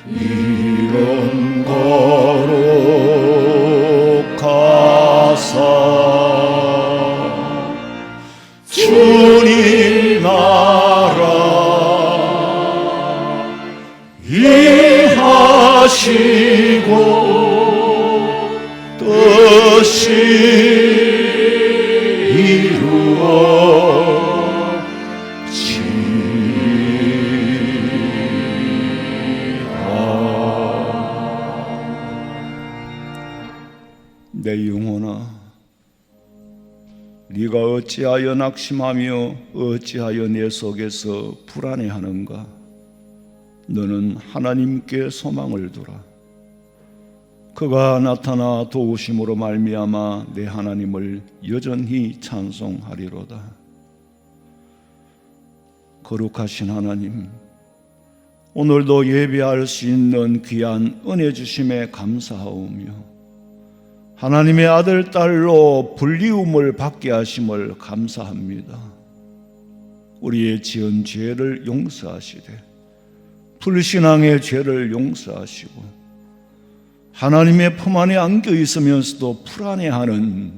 이런 거룩하사 주님 나라 임하시고 뜻이 내 영혼아, 네가 어찌하여 낙심하며 어찌하여 내 속에서 불안해하는가? 너는 하나님께 소망을 두라. 그가 나타나 도우심으로 말미암아 내 하나님을 여전히 찬송하리로다. 거룩하신 하나님, 오늘도 예배할 수 있는 귀한 은혜 주심에 감사하오며 하나님의 아들, 딸로 불리움을 받게 하심을 감사합니다. 우리의 지은 죄를 용서하시되 불신앙의 죄를 용서하시고 하나님의 품 안에 안겨 있으면서도 불안해하는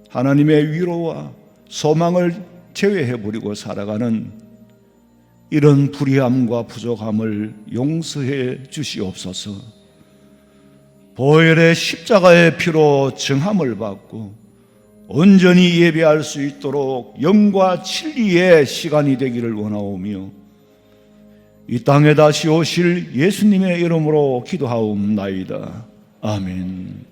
하나님의 위로와 소망을 제외해버리고 살아가는 이런 불의함과 부족함을 용서해 주시옵소서. 보혈의 십자가의 피로 정함을 받고 온전히 예배할 수 있도록 영과 진리의 시간이 되기를 원하오며 이 땅에 다시 오실 예수님의 이름으로 기도하옵나이다. 아멘.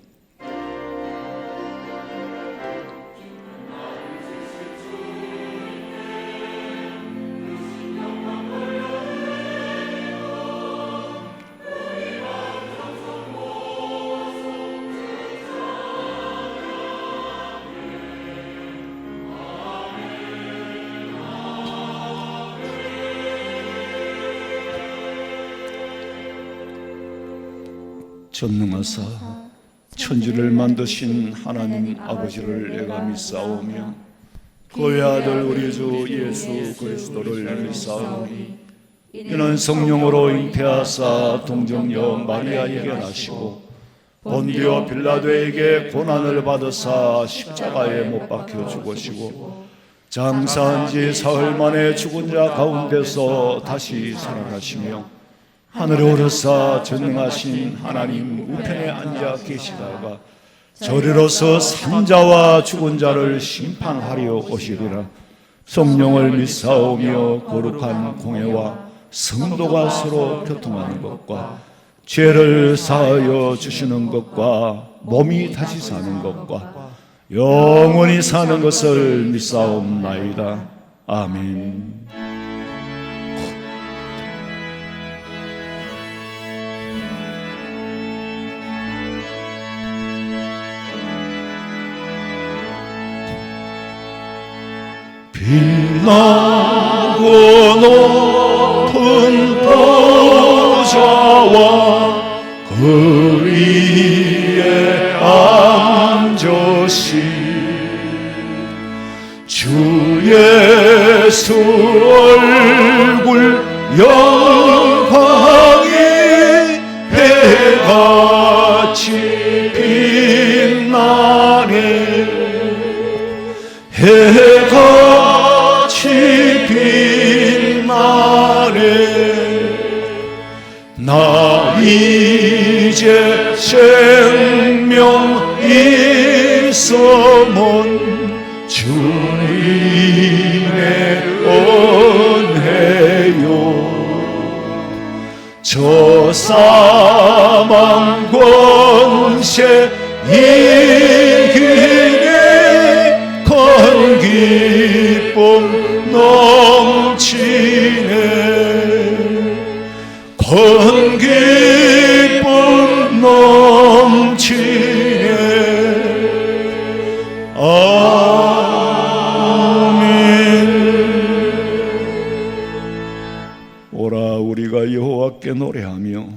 전능하사 천지를 만드신 하나님 아버지를 내가 믿사오며 그의 아들 우리 주 예수 그리스도를 믿사오니 이는 성령으로 잉태하사 동정녀 마리아에게 나시고 본디오 빌라도에게 고난을 받으사 십자가에 못 박혀 죽으시고 장사한 지 사흘 만에 죽은 자 가운데서 다시 살아나시며 하늘에 오르사 전능하신 하나님 우편에 앉아 계시다가 저리로서 산자와 죽은 자를 심판하려 오시리라. 성령을 믿사오며 거룩한 공회와 성도가 서로 교통하는 것과 죄를 사하여 주시는 것과 몸이 다시 사는 것과 영원히 사는 것을 믿사옵나이다. 아멘. 빛나고 높은 보좌와 그 위에 앉으신 주 예수 얼굴 영광이 해같이 빛나네. 해같이 빛나네. 나 이제 생명 있음은 주님의 은혜요. 저 사망 권세 이기네. 큰 기쁨 넘치네. 큰 기쁨 넘치네. 아멘. 오라 우리가 여호와께 노래하며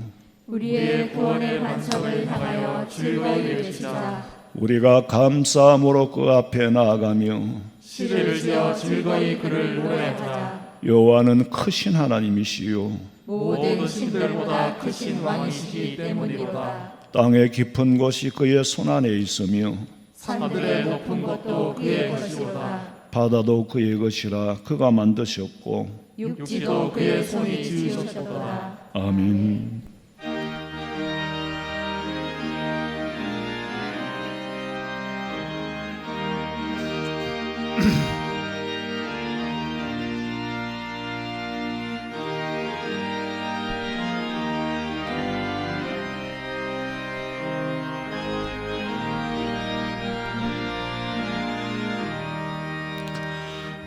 우리의 구원의 반석을 향하여 즐거이 외치자. 우리가 감사함으로 그 앞에 나아가며 시를 지어 즐거이 그를 노래하자. 여호와는 크신 하나님이시요 모든 신들보다 크신 왕이시기 때문이로다. 땅의 깊은 곳이 그의 손안에 있으며 산들의 높은 것도 그의 것이로다. 바다도 그의 것이라 그가 만드셨고 육지도 그의 손이 지으셨도다. 아멘.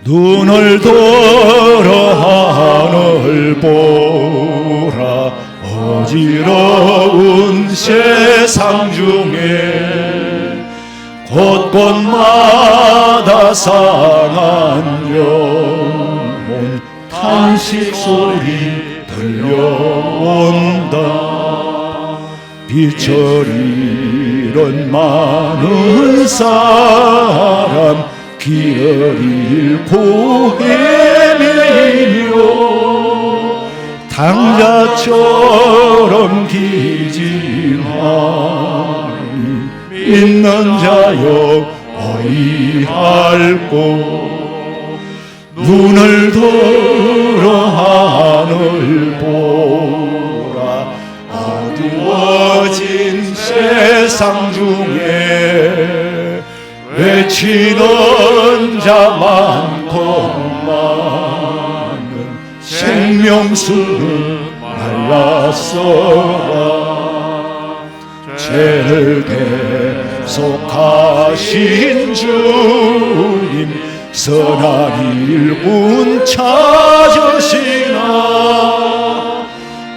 눈을 들어 하늘 보라. 어지러운 세상 중에 곳곳마다 상한 영혼 탄식 소리 들려온다. 빛을 잃은 많은 사람 길을 잃고 헤매며 당자처럼 기진하니 믿는 자여 어이할꼬. 눈을 들어 하늘 보라. 어두워진 세상 중에 외치는 자 많고 많은 생명수는 말랐어라. 죄를 대속하신 주님 선한 일꾼 찾으시나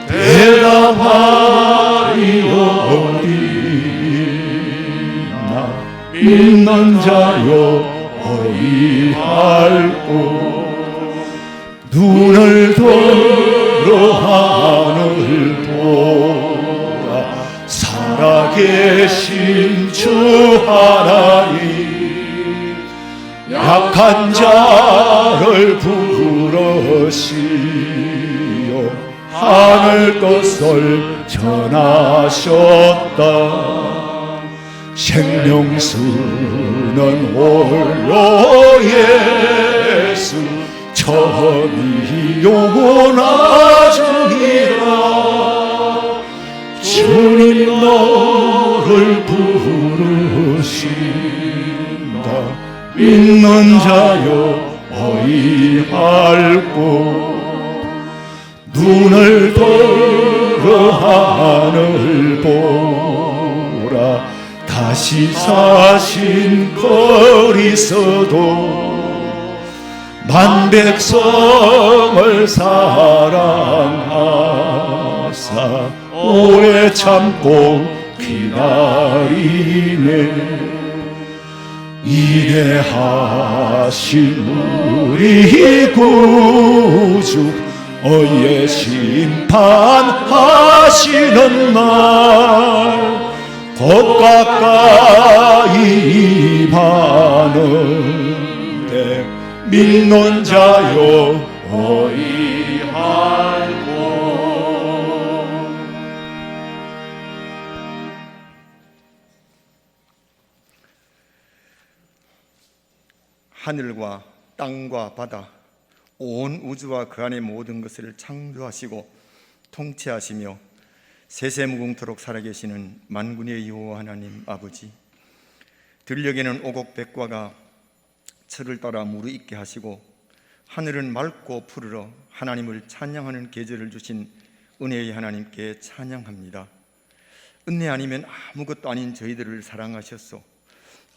대답하리 어디나 믿는 자여 어이할꼬. 눈을 들어 하늘 보라. 살아계신 주 하나님 약한 자를 부르시어 하늘 것을 전하셨다. 생명수는 홀로 예수 처음이요 나중이라. 주님 너를 부르신다. 믿는 자여 어이할꼬. 눈을 들어 하늘 보라. 다시 사신 그리스도 만백성을 사랑하사 오래 참고 기다리네. 이래하신 우리 구주 어의 심판하시는 날 곧 가까이 임하는데 믿는 자여 어이할꼬. 하늘과 땅과 바다 온 우주와 그 안의 모든 것을 창조하시고 통치하시며 세세무궁토록 살아계시는 만군의 여호와 하나님 아버지, 들녘에는 오곡백과가 철을 따라 무르익게 하시고 하늘은 맑고 푸르러 하나님을 찬양하는 계절을 주신 은혜의 하나님께 찬양합니다. 은혜 아니면 아무것도 아닌 저희들을 사랑하셨소.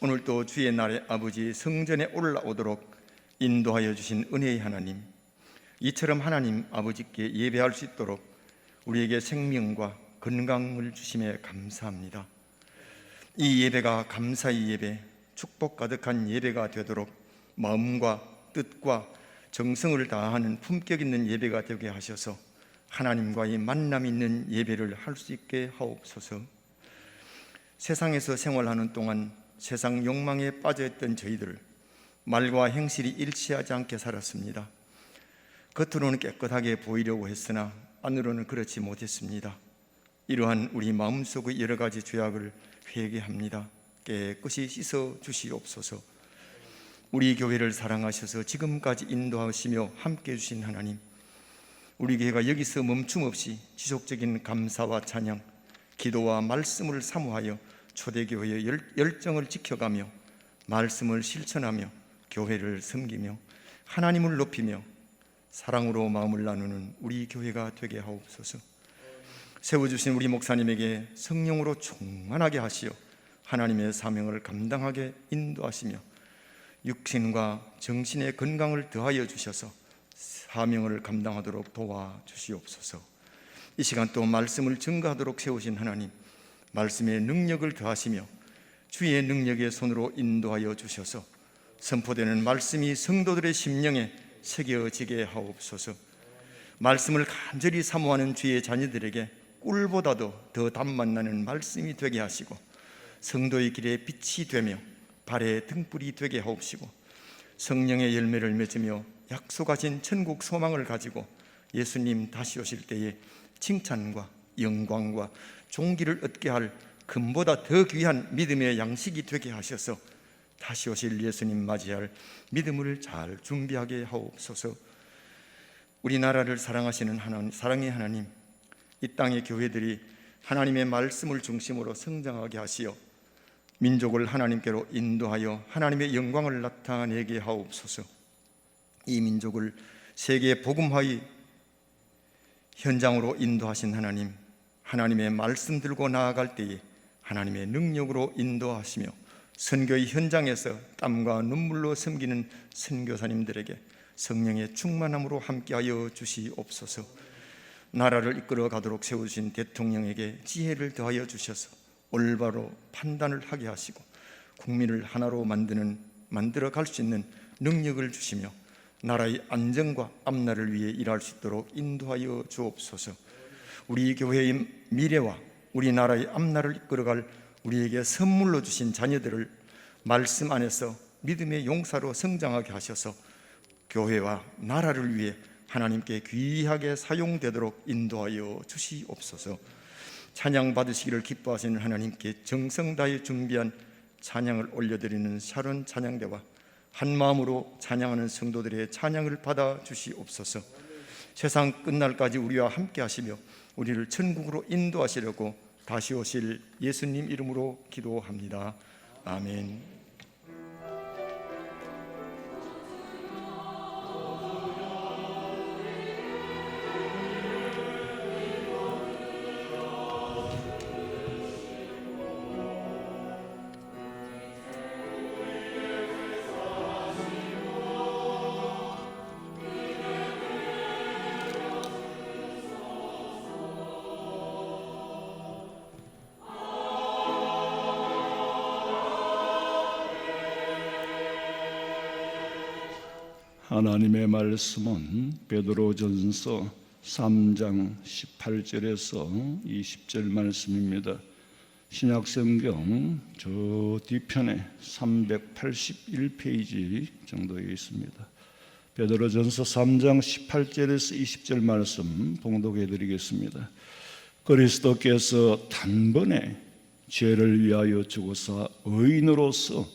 오늘도 주의 날에 아버지 성전에 올라오도록 인도하여 주신 은혜의 하나님, 이처럼 하나님 아버지께 예배할 수 있도록 우리에게 생명과 건강을 주심에 감사합니다. 이 예배가 감사의 예배, 축복 가득한 예배가 되도록 마음과 뜻과 정성을 다하는 품격 있는 예배가 되게 하셔서 하나님과의 만남 있는 예배를 할 수 있게 하옵소서. 세상에서 생활하는 동안 세상 욕망에 빠져있던 저희들, 말과 행실이 일치하지 않게 살았습니다. 겉으로는 깨끗하게 보이려고 했으나 안으로는 그렇지 못했습니다. 이러한 우리 마음속의 여러 가지 죄악을 회개합니다. 깨끗이 씻어 주시옵소서. 우리 교회를 사랑하셔서 지금까지 인도하시며 함께해 주신 하나님, 우리 교회가 여기서 멈춤 없이 지속적인 감사와 찬양, 기도와 말씀을 사모하여 초대교회의 열정을 지켜가며 말씀을 실천하며 교회를 섬기며 하나님을 높이며 사랑으로 마음을 나누는 우리 교회가 되게 하옵소서. 세워주신 우리 목사님에게 성령으로 충만하게 하시어 하나님의 사명을 감당하게 인도하시며 육신과 정신의 건강을 더하여 주셔서 사명을 감당하도록 도와주시옵소서. 이 시간 또 말씀을 증거하도록 세우신 하나님, 말씀의 능력을 더하시며 주의 능력의 손으로 인도하여 주셔서 선포되는 말씀이 성도들의 심령에 새겨지게 하옵소서. 말씀을 간절히 사모하는 주의 자녀들에게 꿀보다도 더 단맛 나는 말씀이 되게 하시고 성도의 길에 빛이 되며 발의 등불이 되게 하옵시고 성령의 열매를 맺으며 약속하신 천국 소망을 가지고 예수님 다시 오실 때에 칭찬과 영광과 존귀를 얻게 할 금보다 더 귀한 믿음의 양식이 되게 하셔서 다시 오실 예수님 맞이할 믿음을 잘 준비하게 하옵소서. 우리나라를 사랑하시는 하나님, 사랑의 하나님, 이 땅의 교회들이 하나님의 말씀을 중심으로 성장하게 하시어 민족을 하나님께로 인도하여 하나님의 영광을 나타내게 하옵소서. 이 민족을 세계 복음화의 현장으로 인도하신 하나님, 하나님의 말씀 들고 나아갈 때에 하나님의 능력으로 인도하시며 선교의 현장에서 땀과 눈물로 섬기는 선교사님들에게 성령의 충만함으로 함께하여 주시옵소서. 나라를 이끌어 가도록 세우신 대통령에게 지혜를 더하여 주셔서 올바로 판단을 하게 하시고 국민을 하나로 만들어 갈 수 있는 능력을 주시며 나라의 안정과 앞날을 위해 일할 수 있도록 인도하여 주옵소서. 우리 교회의 미래와 우리나라의 앞날을 이끌어갈 우리에게 선물로 주신 자녀들을 말씀 안에서 믿음의 용사로 성장하게 하셔서 교회와 나라를 위해 하나님께 귀하게 사용되도록 인도하여 주시옵소서. 찬양 받으시기를 기뻐하시는 하나님께 정성 다해 준비한 찬양을 올려드리는 샤론 찬양대와 한 마음으로 찬양하는 성도들의 찬양을 받아 주시옵소서. 세상 끝날까지 우리와 함께 하시며 우리를 천국으로 인도하시려고 다시 오실 예수님 이름으로 기도합니다. 아멘. 하나님의 말씀은 베드로전서 3장 18절에서 20절 말씀입니다. 신약성경 저 뒤편에 381페이지 정도에 있습니다. 베드로전서 3장 18절에서 20절 말씀 봉독해 드리겠습니다. 그리스도께서 단번에 죄를 위하여 죽으사 의인으로서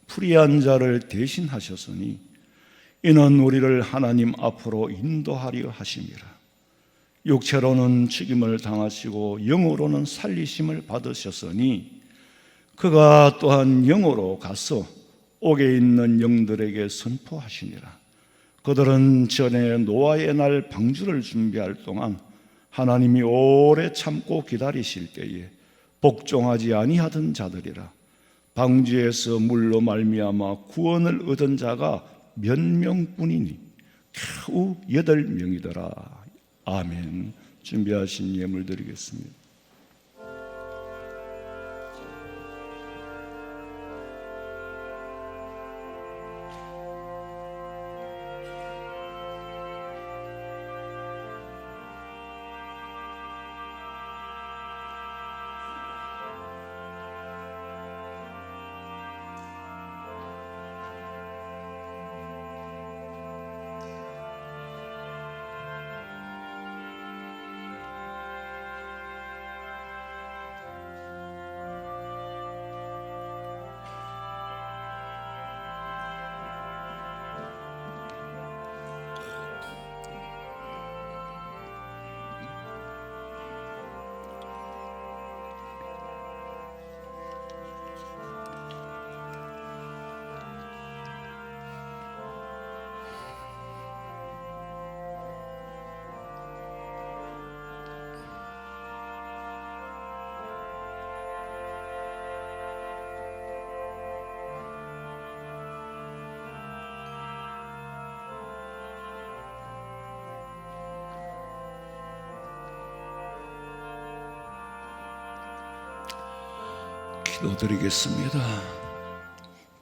불의한 자를 대신하셨으니 이는 우리를 하나님 앞으로 인도하려 하심이라. 육체로는 죽임을 당하시고 영으로는 살리심을 받으셨으니 그가 또한 영으로 가서 옥에 있는 영들에게 선포하시니라. 그들은 전에 노아의 날 방주를 준비할 동안 하나님이 오래 참고 기다리실 때에 복종하지 아니하던 자들이라. 방주에서 물로 말미암아 구원을 얻은 자가 몇 명뿐이니 겨우 8명이더라. 아멘. 준비하신 예물 드리겠습니다. 기도드리겠습니다.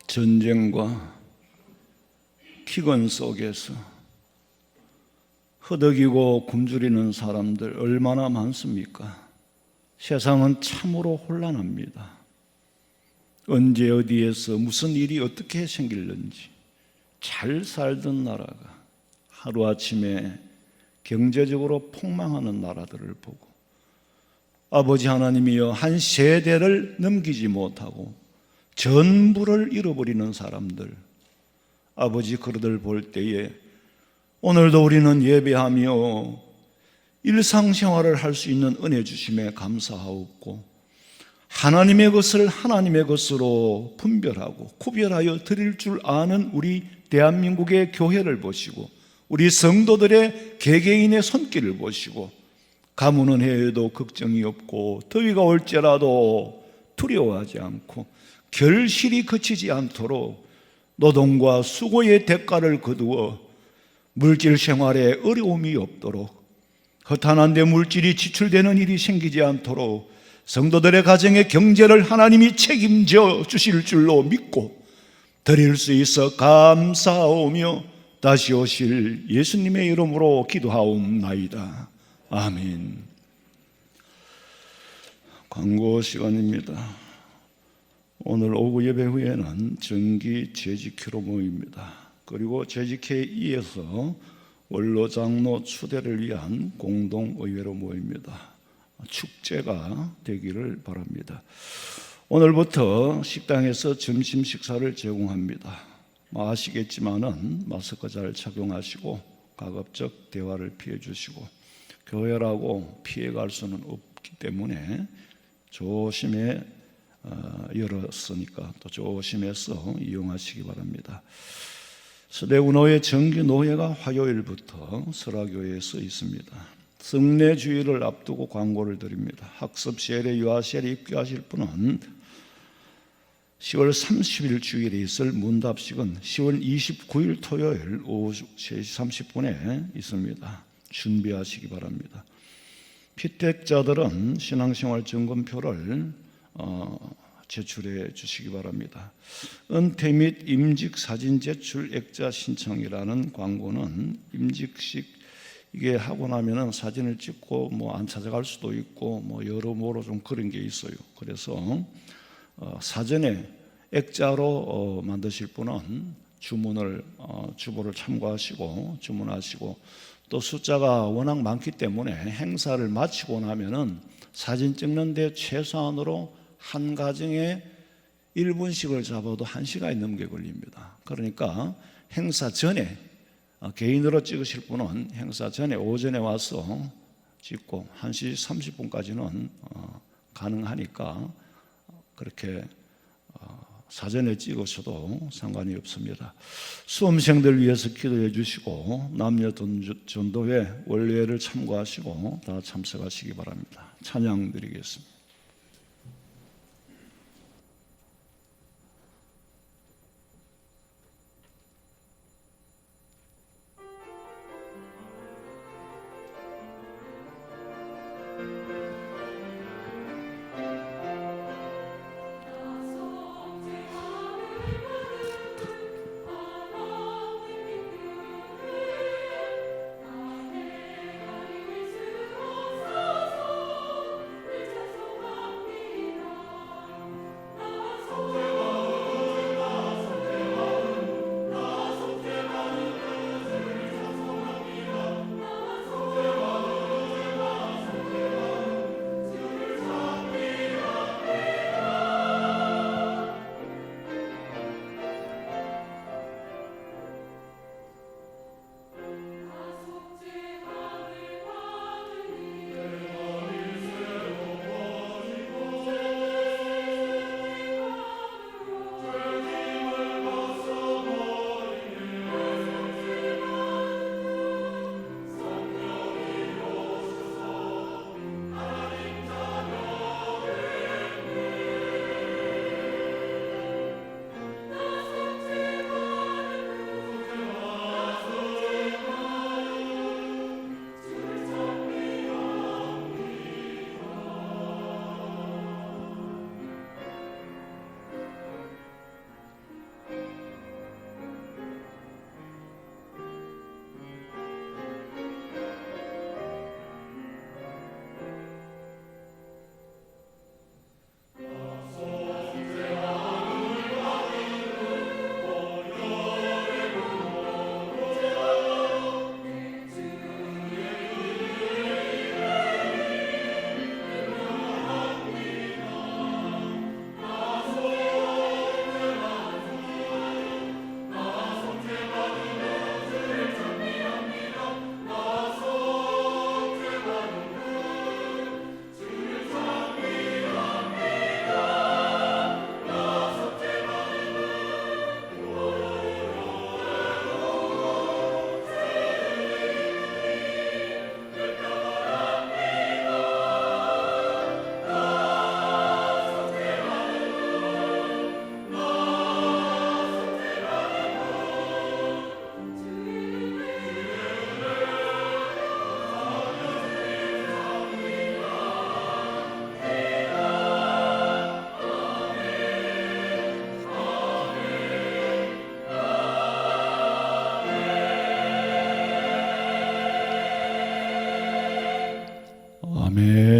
전쟁과 기근 속에서 허덕이고 굶주리는 사람들 얼마나 많습니까? 세상은 참으로 혼란합니다. 언제 어디에서 무슨 일이 어떻게 생길는지, 잘 살던 나라가 하루아침에 경제적으로 폭망하는 나라들을 보고 아버지 하나님이여, 한 세대를 넘기지 못하고 전부를 잃어버리는 사람들, 아버지 그들을 볼 때에 오늘도 우리는 예배하며 일상생활을 할 수 있는 은혜 주심에 감사하옵고, 하나님의 것을 하나님의 것으로 분별하고 구별하여 드릴 줄 아는 우리 대한민국의 교회를 보시고, 우리 성도들의 개개인의 손길을 보시고, 가뭄은 해에도 걱정이 없고 더위가 올지라도 두려워하지 않고 결실이 그치지 않도록 노동과 수고의 대가를 거두어 물질 생활에 어려움이 없도록, 허탄한데 물질이 지출되는 일이 생기지 않도록 성도들의 가정의 경제를 하나님이 책임져 주실 줄로 믿고 드릴 수 있어 감사하오며 다시 오실 예수님의 이름으로 기도하옵나이다. 아멘. 광고 시간입니다. 오늘 오후 예배 후에는 정기 재직회로 모입니다. 그리고 재직회에 이어서 원로 장로 추대를 위한 공동의회로 모입니다. 축제가 되기를 바랍니다. 오늘부터 식당에서 점심 식사를 제공합니다. 아시겠지만은 마스크 잘 착용하시고 가급적 대화를 피해 주시고, 교회라고 피해갈 수는 없기 때문에 조심해 열었으니까 또 조심해서 이용하시기 바랍니다. 서대구노회 정기노회가 화요일부터 설화교회에서 있습니다. 성례주일을 앞두고 광고를 드립니다. 학습 세례, 유아 세례 입교하실 분은 10월 30일 주일에 있을 문답식은 10월 29일 토요일 오후 3시 30분에 있습니다. 준비하시기 바랍니다. 피택자들은 신앙생활 점검표를 제출해 주시기 바랍니다. 은퇴 및 임직 사진 제출 액자 신청이라는 광고는 임직식 이게 하고 나면은 사진을 찍고 뭐 안 찾아갈 수도 있고 뭐 여러모로 좀 그런 게 있어요. 그래서 사전에 액자로 만드실 분은 주보를 참고하시고 주문하시고, 또 숫자가 워낙 많기 때문에 행사를 마치고 나면은 사진 찍는데 최소한으로 한 가정에 1분씩을 잡아도 1시간이 넘게 걸립니다. 그러니까 행사 전에 개인으로 찍으실 분은 행사 전에 오전에 와서 찍고 1시 30분까지는 가능하니까 그렇게 사전에 찍으셔도 상관이 없습니다. 수험생들 위해서 기도해 주시고 남녀 전도회 원례를 참고하시고 다 참석하시기 바랍니다. 찬양 드리겠습니다.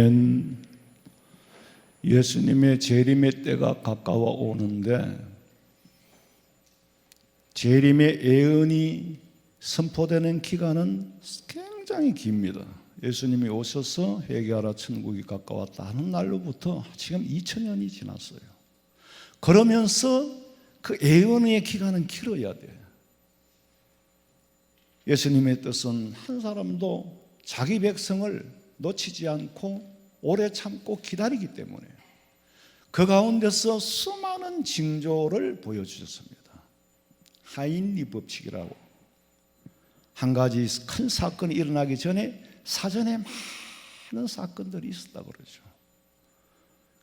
아멘. 예수님의 재림의 때가 가까워 오는데 재림의 예언이 선포되는 기간은 굉장히 깁니다. 예수님이 오셔서 회개하라 천국이 가까웠다 하는 날로부터 지금 2000년이 지났어요. 그러면서 그 예언의 기간은 길어야 돼요. 예수님의 뜻은 한 사람도 자기 백성을 놓치지 않고 오래 참고 기다리기 때문에 그 가운데서 수많은 징조를 보여주셨습니다. 하인리 법칙이라고 한 가지 큰 사건이 일어나기 전에 사전에 많은 사건들이 있었다 그러죠.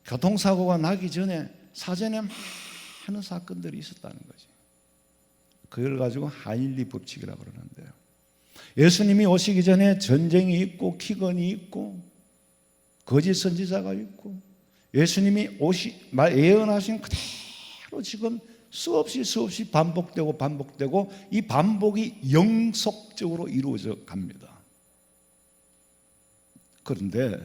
교통사고가 나기 전에 사전에 많은 사건들이 있었다는 거지. 그걸 가지고 하인리 법칙이라고 그러는데요. 예수님이 오시기 전에 전쟁이 있고 기근이 있고 거짓 선지자가 있고 예수님이 예언하신 그대로 지금 수없이 반복되고 이 반복이 영속적으로 이루어져 갑니다. 그런데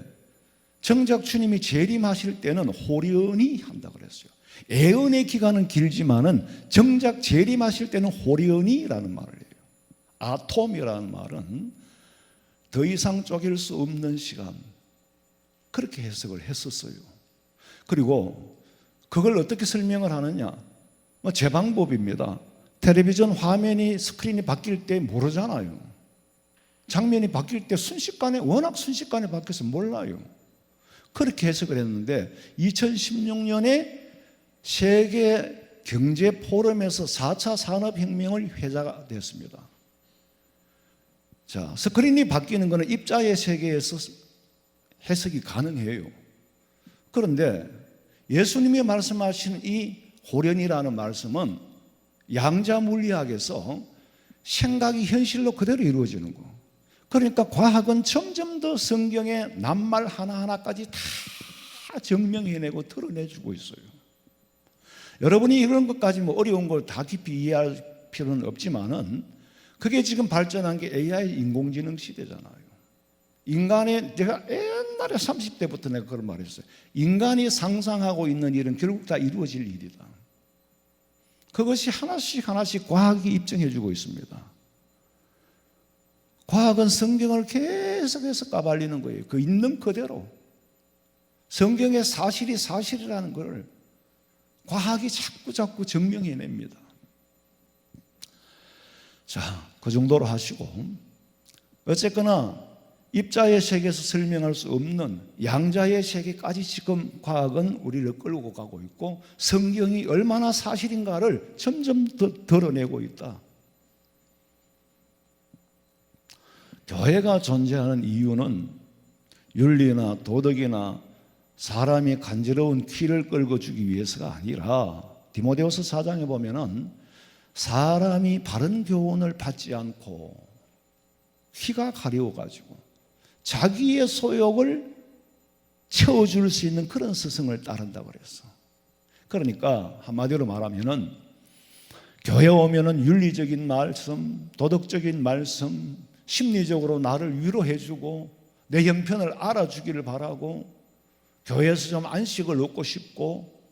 정작 주님이 재림하실 때는 호련히 한다 그랬어요. 예언의 기간은 길지만은 정작 재림하실 때는 호련히라는 말을 해요. 아톰이라는 말은 더 이상 쪼갤 수 없는 시간, 그렇게 해석을 했었어요. 그리고 그걸 어떻게 설명을 하느냐? 제 방법입니다. 텔레비전 화면이 스크린이 바뀔 때 모르잖아요. 장면이 바뀔 때 워낙 순식간에 바뀌어서 몰라요. 그렇게 해석을 했는데 2016년에 세계 경제 포럼에서 4차 산업혁명을 회자가 됐습니다. 자, 스크린이 바뀌는 것은 입자의 세계에서 해석이 가능해요. 그런데 예수님이 말씀하신 이 호련이라는 말씀은 양자 물리학에서 생각이 현실로 그대로 이루어지는 거. 그러니까 과학은 점점 더 성경의 낱말 하나하나까지 다 증명해내고 드러내주고 있어요. 여러분이 이런 것까지 어려운 걸 다 깊이 이해할 필요는 없지만은 그게 지금 발전한 게 AI 인공지능 시대잖아요. 제가 옛날에 30대부터 내가 그런 말을 했어요. 인간이 상상하고 있는 일은 결국 다 이루어질 일이다. 그것이 하나씩 과학이 입증해주고 있습니다. 과학은 성경을 계속해서 까발리는 거예요. 그 있는 그대로. 성경의 사실이 사실이라는 걸 과학이 자꾸 증명해냅니다. 자, 그 정도로 하시고 어쨌거나 입자의 세계에서 설명할 수 없는 양자의 세계까지 지금 과학은 우리를 끌고 가고 있고 성경이 얼마나 사실인가를 점점 더 드러내고 있다. 교회가 존재하는 이유는 윤리나 도덕이나 사람이 간지러운 귀를 끌고 주기 위해서가 아니라 디모데후서 4장에 보면은 사람이 바른 교훈을 받지 않고 귀가 가려워가지고 자기의 소욕을 채워줄 수 있는 그런 스승을 따른다고 그랬어. 그러니까 한마디로 말하면은 교회 오면은 윤리적인 말씀, 도덕적인 말씀, 심리적으로 나를 위로해주고 내 형편을 알아주기를 바라고 교회에서 좀 안식을 얻고 싶고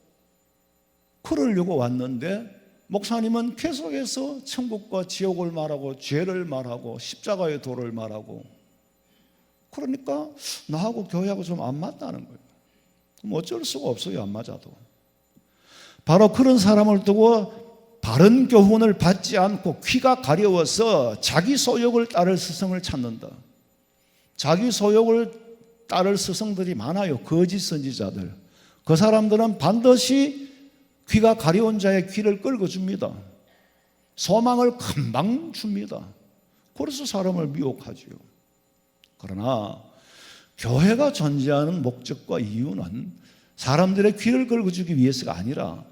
그러려고 왔는데 목사님은 계속해서 천국과 지옥을 말하고 죄를 말하고 십자가의 도를 말하고 그러니까 나하고 교회하고 좀 안 맞다는 거예요. 그럼 어쩔 수가 없어요. 안 맞아도. 바로 그런 사람을 두고 바른 교훈을 받지 않고 귀가 가려워서 자기 소욕을 따를 스승을 찾는다. 자기 소욕을 따를 스승들이 많아요. 거짓 선지자들. 그 사람들은 반드시 귀가 가려운 자의 귀를 끌고 줍니다. 소망을 금방 줍니다. 그래서 사람을 미혹하지요. 그러나 교회가 존재하는 목적과 이유는 사람들의 귀를 끌고 주기 위해서가 아니라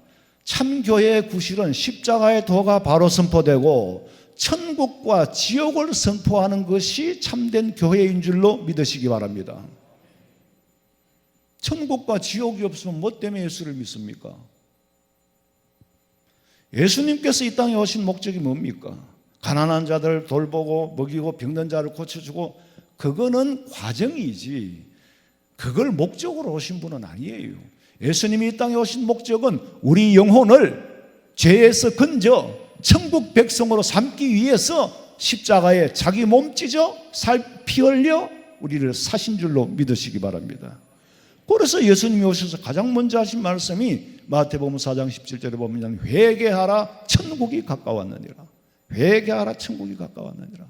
참 교회의 구실은 십자가의 도가 바로 선포되고 천국과 지옥을 선포하는 것이 참된 교회인 줄로 믿으시기 바랍니다. 천국과 지옥이 없으면 뭐 때문에 예수를 믿습니까? 예수님께서 이 땅에 오신 목적이 뭡니까? 가난한 자들 돌보고 먹이고 병든 자를 고쳐주고 그거는 과정이지 그걸 목적으로 오신 분은 아니에요. 예수님이 이 땅에 오신 목적은 우리 영혼을 죄에서 건져 천국 백성으로 삼기 위해서 십자가에 자기 몸 찢어 피 흘려 우리를 사신 줄로 믿으시기 바랍니다. 그래서 예수님이 오셔서 가장 먼저 하신 말씀이 마태복음 4장 17절에 보면 회개하라 천국이 가까웠느니라. 회개하라 천국이 가까웠느니라.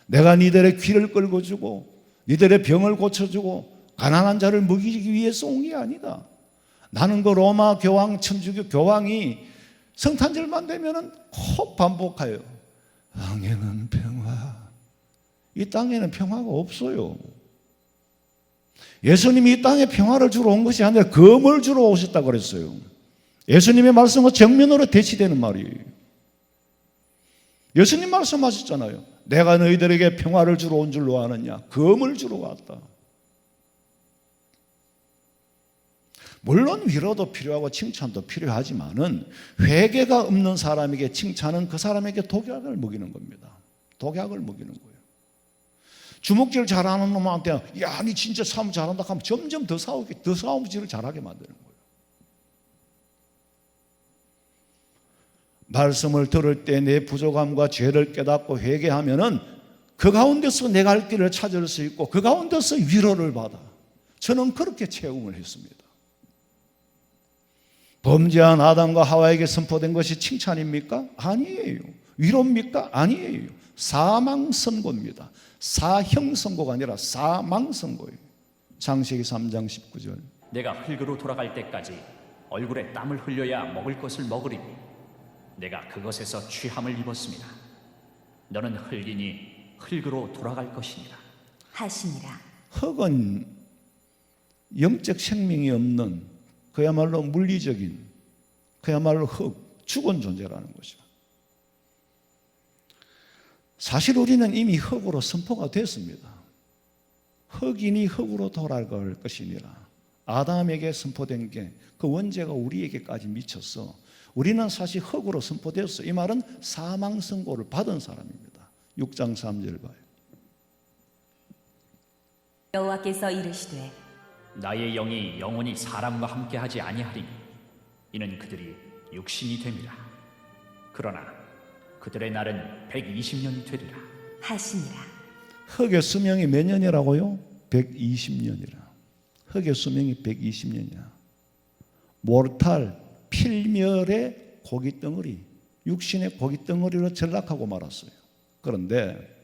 내가 니들의 귀를 끌고주고 니들의 병을 고쳐주고 가난한 자를 먹이기 위해서 온 게 아니다. 나는 그 로마 교황 천주교 교황이 성탄절만 되면은 꼭 반복해요. 땅에는 평화. 이 땅에는 평화가 없어요. 예수님이 이 땅에 평화를 주러 온 것이 아니라 검을 주러 오셨다고 그랬어요. 예수님의 말씀과 정면으로 대치되는 말이에요. 예수님 말씀하셨잖아요. 내가 너희들에게 평화를 주러 온 줄로 아느냐? 검을 주러 왔다. 물론 위로도 필요하고 칭찬도 필요하지만은 회개가 없는 사람에게 칭찬은 그 사람에게 독약을 먹이는 겁니다. 독약을 먹이는 거예요. 주먹질 잘하는 놈한테 야, 니 진짜 싸움 잘한다 하면 점점 더 싸움질을 잘하게 만드는 거예요. 말씀을 들을 때 내 부족함과 죄를 깨닫고 회개하면은 그 가운데서 내가 갈 길을 찾을 수 있고 그 가운데서 위로를 받아. 저는 그렇게 체험을 했습니다. 범죄한 아담과 하와에게 선포된 것이 칭찬입니까? 아니에요. 위로입니까? 아니에요. 사망 선고입니다. 사형 선고가 아니라 사망 선고예요. 창세기 3장 19절. 내가 흙으로 돌아갈 때까지 얼굴에 땀을 흘려야 먹을 것을 먹으리니 내가 그것에서 취함을 입었습니다. 너는 흙이니 흙으로 돌아갈 것이니라 하시니라. 흙은 영적 생명이 없는 그야말로 물리적인 그야말로 흙, 죽은 존재라는 거죠. 사실 우리는 이미 흙으로 선포가 됐습니다. 흙이니 흙으로 돌아갈 것이니라. 아담에게 선포된 게 그 원죄가 우리에게까지 미쳤어. 우리는 사실 흙으로 선포되었어. 이 말은 사망 선고를 받은 사람입니다. 6장 3절 봐요. 여호와께서 이르시되 나의 영이 영원히 사람과 함께하지 아니하리니 이는 그들이 육신이 됨이라. 그러나 그들의 날은 120년이 되리라 하시니라. 흙의 수명이 몇 년이라고요? 120년이라. 흙의 수명이 120년이야. 모르탈, 필멸의 고깃덩어리, 육신의 고깃덩어리로 전락하고 말았어요. 그런데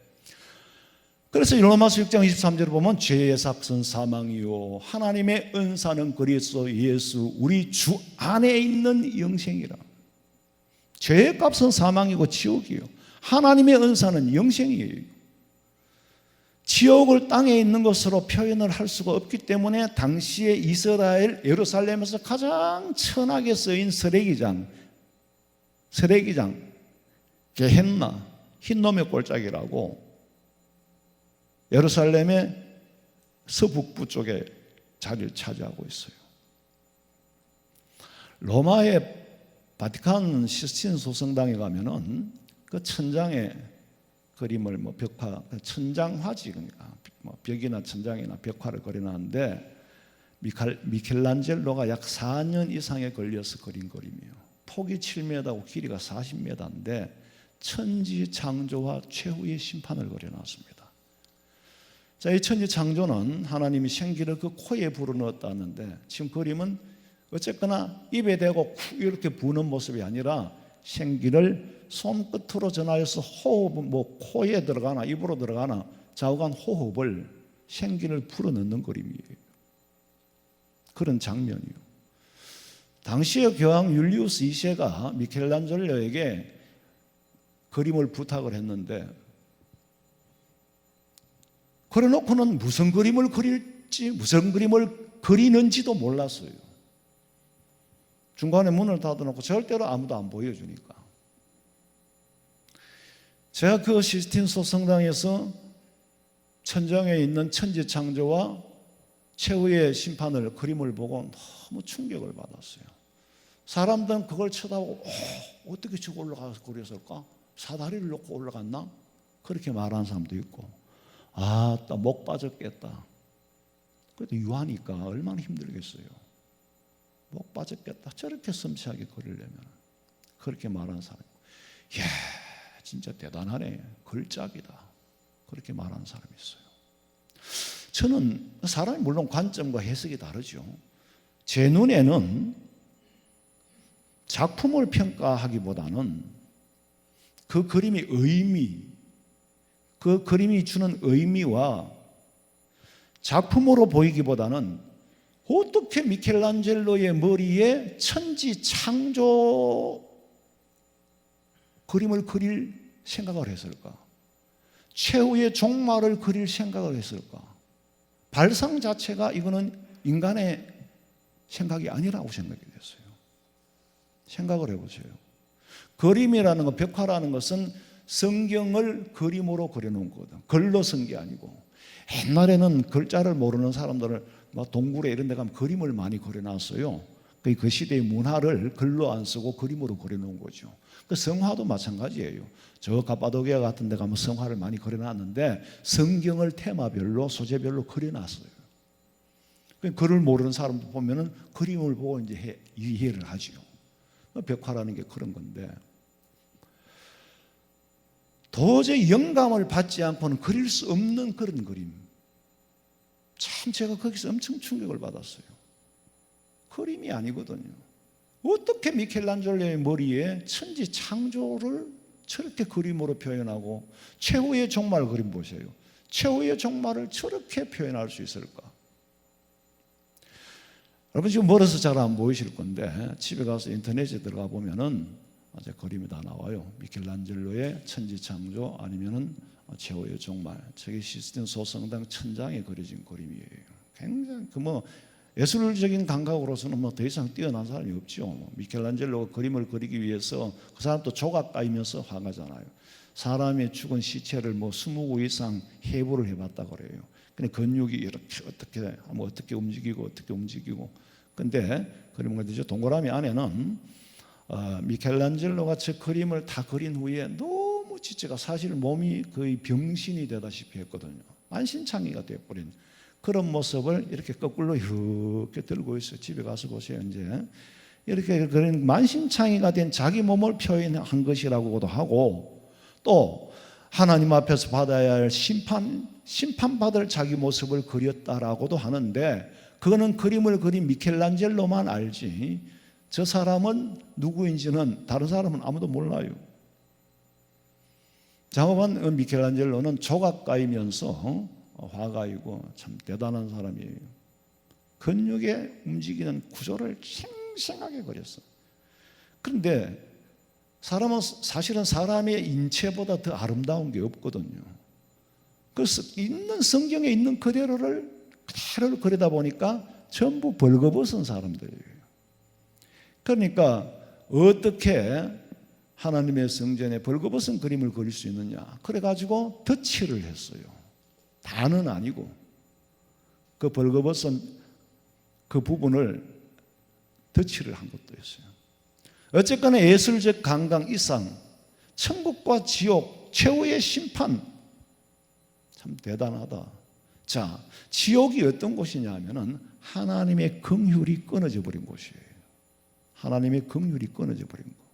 그래서 로마서 6장 23절을 보면 죄의 삭은 사망이요 하나님의 은사는 그리스도 예수 우리 주 안에 있는 영생이라. 죄의 값은 사망이고 지옥이요 하나님의 은사는 영생이에요. 지옥을 땅에 있는 것으로 표현을 할 수가 없기 때문에 당시에 이스라엘 예루살렘에서 가장 천하게 쓰인 쓰레기장 게헨나 흰놈의 골짜기라고 예루살렘의 서북부 쪽에 자리를 차지하고 있어요. 로마의 바티칸 시스틴 소성당에 가면은 그 천장에 그림을 벽화, 천장화지 그러니까 벽이나 천장이나 벽화를 그려놨는데 미켈란젤로가 약 4년 이상에 걸려서 그린 그림이에요. 폭이 7m고 길이가 40m인데 천지창조와 최후의 심판을 그려놨습니다. 자, 이 천지창조는 하나님이 생기를 그 코에 불어넣었다는데 지금 그림은 어쨌거나 입에 대고 이렇게 부는 모습이 아니라 생기를 손끝으로 전하여서 호흡, 코에 들어가나 입으로 들어가나 좌우간 호흡을 생기를 불어넣는 그림이에요. 그런 장면이요. 당시의 교황 율리우스 2세가 미켈란젤로에게 그림을 부탁을 했는데 그래놓고는 무슨 그림을 그릴지 무슨 그림을 그리는지도 몰랐어요. 중간에 문을 닫아놓고 절대로 아무도 안 보여주니까. 제가 그 시스틴 소성당에서 천장에 있는 천지창조와 최후의 심판을 그림을 보고 너무 충격을 받았어요. 사람들은 그걸 쳐다보고 어떻게 저거 올라가서 그렸을까? 사다리를 놓고 올라갔나? 그렇게 말하는 사람도 있고 아, 목 빠졌겠다. 그래도 유하니까 얼마나 힘들겠어요. 목 빠졌겠다. 저렇게 섬세하게 그리려면. 그렇게 말하는 사람. 이야, 진짜 대단하네. 걸작이다. 그렇게 말하는 사람이 있어요. 저는 사람이 물론 관점과 해석이 다르죠. 제 눈에는 작품을 평가하기보다는 그 그림의 의미, 그 그림이 주는 의미와 작품으로 보이기보다는 어떻게 미켈란젤로의 머리에 천지 창조 그림을 그릴 생각을 했을까? 최후의 종말을 그릴 생각을 했을까? 발상 자체가 이거는 인간의 생각이 아니라고 생각이 됐어요. 생각을 해보세요. 그림이라는 것, 벽화라는 것은 성경을 그림으로 그려놓은 거거든. 글로 쓴 게 아니고. 옛날에는 글자를 모르는 사람들을 동굴에 이런 데 가면 그림을 많이 그려놨어요. 그 시대의 문화를 글로 안 쓰고 그림으로 그려놓은 거죠. 그 성화도 마찬가지예요. 저 가파도키아 같은 데 가면 성화를 많이 그려놨는데 성경을 테마별로 소재별로 그려놨어요. 글을 모르는 사람도 보면은 그림을 보고 이제 이해를 하죠. 벽화라는 게 그런 건데 도저히 영감을 받지 않고는 그릴 수 없는 그런 그림. 참 제가 거기서 엄청 충격을 받았어요. 그림이 아니거든요. 어떻게 미켈란젤로의 머리에 천지 창조를 저렇게 그림으로 표현하고 최후의 종말 그림 보세요. 최후의 종말을 저렇게 표현할 수 있을까? 여러분 지금 멀어서 잘 안 보이실 건데 집에 가서 인터넷에 들어가 보면은 이제 그림이 다 나와요. 미켈란젤로의 천지창조 아니면은 최후의 종말. 저게 시스틴 소성당 천장에 그려진 그림이에요. 굉장히 예술적인 감각으로서는 더 이상 뛰어난 사람이 없죠. 미켈란젤로가 그림을 그리기 위해서 그 사람도 조각 까이면서 화가잖아요. 사람의 죽은 시체를 20구 이상 해부를 해봤다 그래요. 근데 근육이 이렇게 어떻게 움직이고. 근데 그림을 그리죠. 동그라미 안에는 미켈란젤로가 저 그림을 다 그린 후에 너무 지체가 사실 몸이 거의 병신이 되다시피 했거든요. 만신창이가 되어버린 그런 모습을 이렇게 거꾸로 이렇게 들고 있어요. 집에 가서 보세요. 이제 이렇게 그런 만신창이가 된 자기 몸을 표현한 것이라고도 하고 또 하나님 앞에서 받아야 할 심판받을 자기 모습을 그렸다라고도 하는데 그거는 그림을 그린 미켈란젤로만 알지 저 사람은 누구인지는 다른 사람은 아무도 몰라요. 작업한 미켈란젤로는 조각가이면서 화가이고 참 대단한 사람이에요. 근육에 움직이는 구조를 생생하게 그렸어. 그런데 사람은 사실은 사람의 인체보다 더 아름다운 게 없거든요. 그래서 있는 성경에 있는 그대로를 그리다 보니까 전부 벌거벗은 사람들이에요. 그러니까 어떻게 하나님의 성전에 벌거벗은 그림을 그릴 수 있느냐. 그래가지고 덧칠을 했어요. 다는 아니고 그 벌거벗은 그 부분을 덧칠을 한 것도 있어요. 어쨌거나 예술적 감각 이상 천국과 지옥 최후의 심판 참 대단하다. 자, 지옥이 어떤 곳이냐 하면은 하나님의 긍휼이 끊어져 버린 곳이에요. 하나님의 긍휼이 끊어져 버린 곳.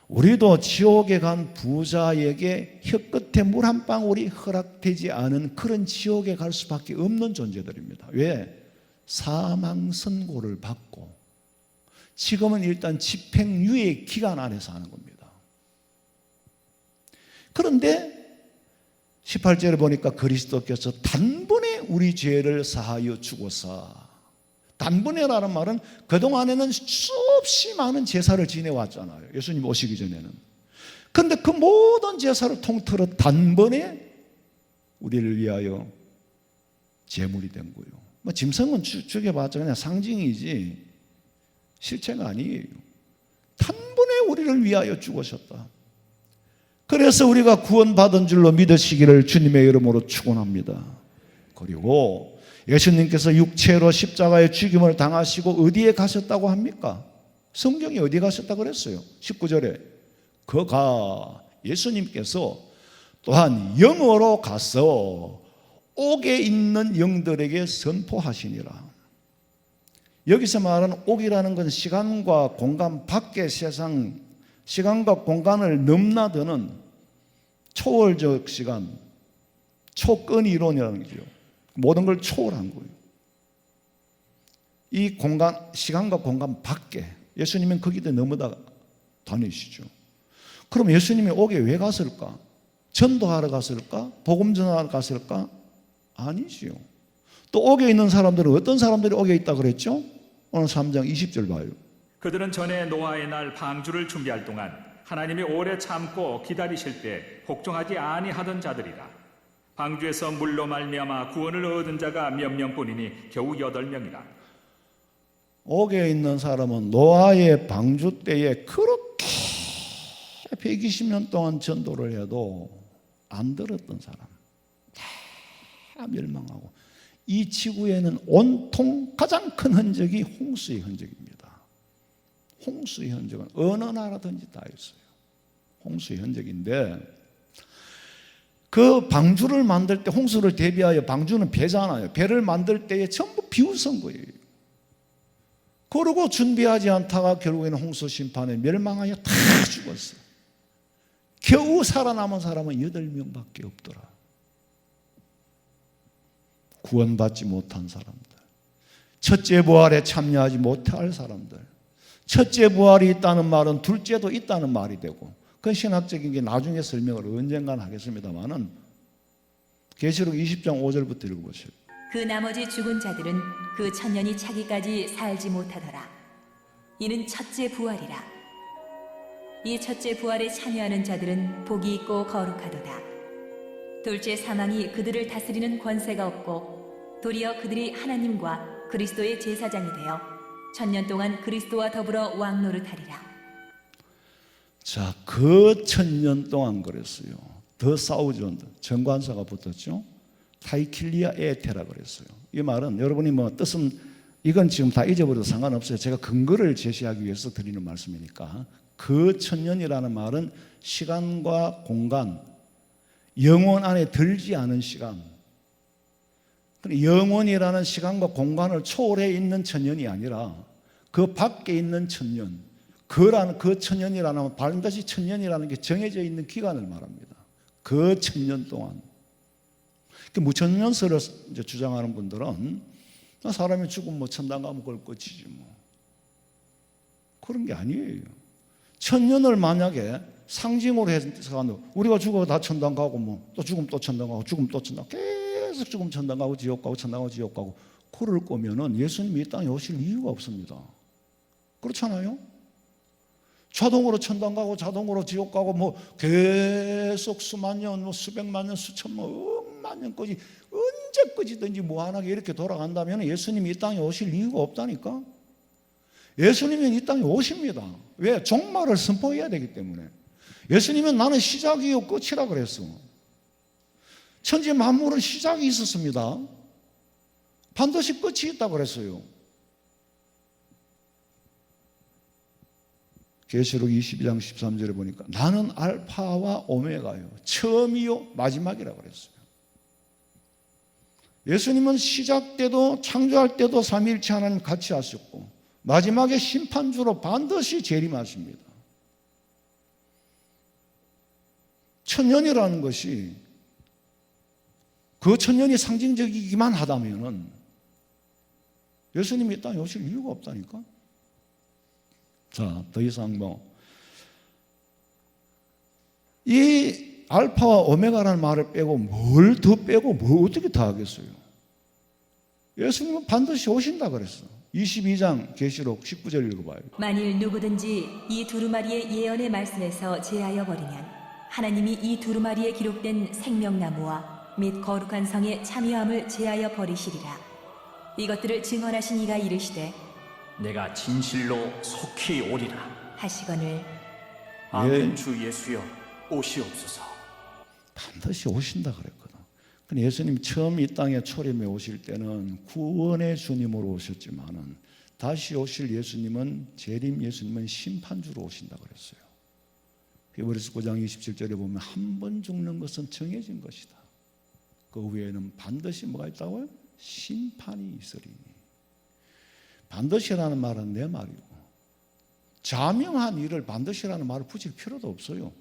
우리도 지옥에 간 부자에게 혀끝에 물 한 방울이 허락되지 않은 그런 지옥에 갈 수밖에 없는 존재들입니다. 왜? 사망 선고를 받고 지금은 일단 집행유예 기간 안에서 하는 겁니다. 그런데 18절에 보니까 그리스도께서 단번에 우리 죄를 사하여 주고사. 단번에라는 말은 그동안에는 수없이 많은 제사를 지내왔잖아요. 예수님 오시기 전에는. 그런데 그 모든 제사를 통틀어 단번에 우리를 위하여 제물이 된 거예요. 짐승은 죽여봤자 그냥 상징이지 실체가 아니에요. 단번에 우리를 위하여 죽으셨다. 그래서 우리가 구원받은 줄로 믿으시기를 주님의 이름으로 축원합니다. 그리고 예수님께서 육체로 십자가의 죽임을 당하시고 어디에 가셨다고 합니까? 성경이 어디에 가셨다고 그랬어요? 19절에 그가 예수님께서 또한 영으로 가서 옥에 있는 영들에게 선포하시니라. 여기서 말하는 옥이라는 건 시간과 공간 밖의 세상, 시간과 공간을 넘나드는 초월적 시간, 초권 이론이라는 거죠. 모든 걸 초월한 거예요. 이 공간, 시간과 공간 밖에 예수님은 거기다 넘어다 다니시죠. 그럼 예수님이 옥에 왜 갔을까? 전도하러 갔을까? 복음 전하러 갔을까? 아니지요. 또 옥에 있는 사람들은 어떤 사람들이 옥에 있다 그랬죠? 오늘 3장 20절 봐요. 그들은 전에 노아의 날 방주를 준비할 동안 하나님이 오래 참고 기다리실 때 복종하지 아니하던 자들이라. 방주에서 물로 말미암아 구원을 얻은 자가 몇 명뿐이니 겨우 8명이라. 옥에 있는 사람은 노아의 방주 때에 그렇게 120년 동안 전도를 해도 안 들었던 사람, 다 멸망하고, 이 지구에는 온통 가장 큰 흔적이 홍수의 흔적입니다. 홍수의 흔적은 어느 나라든지 다 있어요. 홍수의 흔적인데, 그 방주를 만들 때 홍수를 대비하여, 방주는 배잖아요. 배를 만들 때에 전부 비웃은 거예요. 그러고 준비하지 않다가 결국에는 홍수 심판에 멸망하여 다 죽었어요. 겨우 살아남은 사람은 8명밖에 없더라. 구원받지 못한 사람들, 첫째 부활에 참여하지 못할 사람들. 첫째 부활이 있다는 말은 둘째도 있다는 말이 되고, 그건 신학적인 게 나중에 설명을 언젠간 하겠습니다만은, 계시록 20장 5절부터 읽어보세요. 그 나머지 죽은 자들은 그 천년이 차기까지 살지 못하더라. 이는 첫째 부활이라. 이 첫째 부활에 참여하는 자들은 복이 있고 거룩하도다. 둘째 사망이 그들을 다스리는 권세가 없고, 도리어 그들이 하나님과 그리스도의 제사장이 되어 천년 동안 그리스도와 더불어 왕노릇하리라. 자, 그 1000년 동안 그랬어요. 더 사우전드, 정관사가 붙었죠. 타이킬리아 에테라 그랬어요. 이 말은 여러분이 뭐 뜻은 이건 지금 다 잊어버려도 상관없어요. 제가 근거를 제시하기 위해서 드리는 말씀이니까. 그 1000년이라는 말은 시간과 공간, 영원 안에 들지 않은 시간, 영원이라는 시간과 공간을 초월해 있는 1000년이 아니라 그 밖에 있는 1000년, 그 1000년이라는, 반드시 1000년이라는 게 정해져 있는 기간을 말합니다. 그 1000년 동안. 무천년설을 이제 주장하는 분들은 사람이 죽으면 뭐 천당 가면 그걸 끝이지 뭐. 그런 게 아니에요. 1000년을 만약에 상징으로 해서 우리가 죽어도 다 천당 가고 뭐 또 죽으면 또 천당 가고 죽으면 또 천당, 계속 죽으면 천당 가고 지옥 가고 천당 가고 지옥 가고, 그럴 거면은 예수님이 이 땅에 오실 이유가 없습니다. 그렇잖아요? 자동으로 천당 가고 자동으로 지옥 가고 뭐 계속 수만 년, 뭐 수백만 년, 수천만, 억만 년까지 언제까지든지 무한하게 이렇게 돌아간다면 예수님이 이 땅에 오실 이유가 없다니까. 예수님은 이 땅에 오십니다. 왜? 종말을 선포해야 되기 때문에. 예수님은 나는 시작이요 끝이라 그랬어. 천지 만물은 시작이 있었습니다. 반드시 끝이 있다고 그랬어요. 계시록 22장 13절에 보니까 나는 알파와 오메가요, 처음이요 마지막이라고 그랬어요. 예수님은 시작 때도 창조할 때도 삼위일체 하나님 같이 하셨고, 마지막에 심판주로 반드시 재림하십니다. 천년이라는 것이, 그 천년이 상징적이기만 하다면은 예수님이 이 땅에 오실 이유가 없다니까. 자, 더 이상 이 알파와 오메가라는 말을 빼고 뭘 더 빼고 뭘 어떻게 더 하겠어요? 예수님은 반드시 오신다 그랬어. 22장 계시록 19절 읽어봐요. 만일 누구든지 이 두루마리의 예언의 말씀에서 제하여 버리면 하나님이 이 두루마리에 기록된 생명나무와 및 거룩한 성에 참여함을 제하여 버리시리라. 이것들을 증언하신 이가 이르시되 내가 진실로 속히 오리라 하시거늘 아멘. 주 예수여 오시옵소서. 반드시 오신다 그랬거든. 근데 예수님 처음 이 땅에 초림해 오실 때는 구원의 주님으로 오셨지만은 다시 오실 예수님은, 재림 예수님은 심판주로 오신다 그랬어요. 히브리서 9장 27절에 보면 한 번 죽는 것은 정해진 것이다. 그 후에는 반드시 뭐가 있다고요? 심판이 있으리니. 반드시라는 말은 내 말이고, 자명한 일을 반드시라는 말을 붙일 필요도 없어요.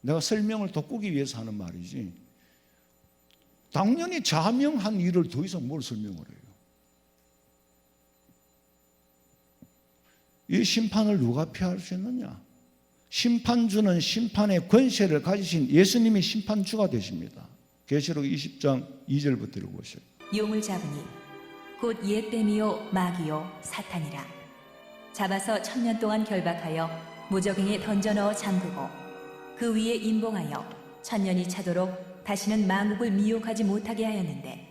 내가 설명을 돋구기 위해서 하는 말이지. 당연히 자명한 일을 더 이상 뭘 설명을 해요? 이 심판을 누가 피할 수 있느냐? 심판주는 심판의 권세를 가지신 예수님이 심판주가 되십니다. 계시록 20장 2절부터 읽어보세요. 용을 잡으니 곧 옛 뱀이요 마귀요 사탄이라. 잡아서 1000년 동안 결박하여 무저갱에 던져 넣어 잠그고 그 위에 임봉하여 1000년이 차도록 다시는 만국을 미혹하지 못하게 하였는데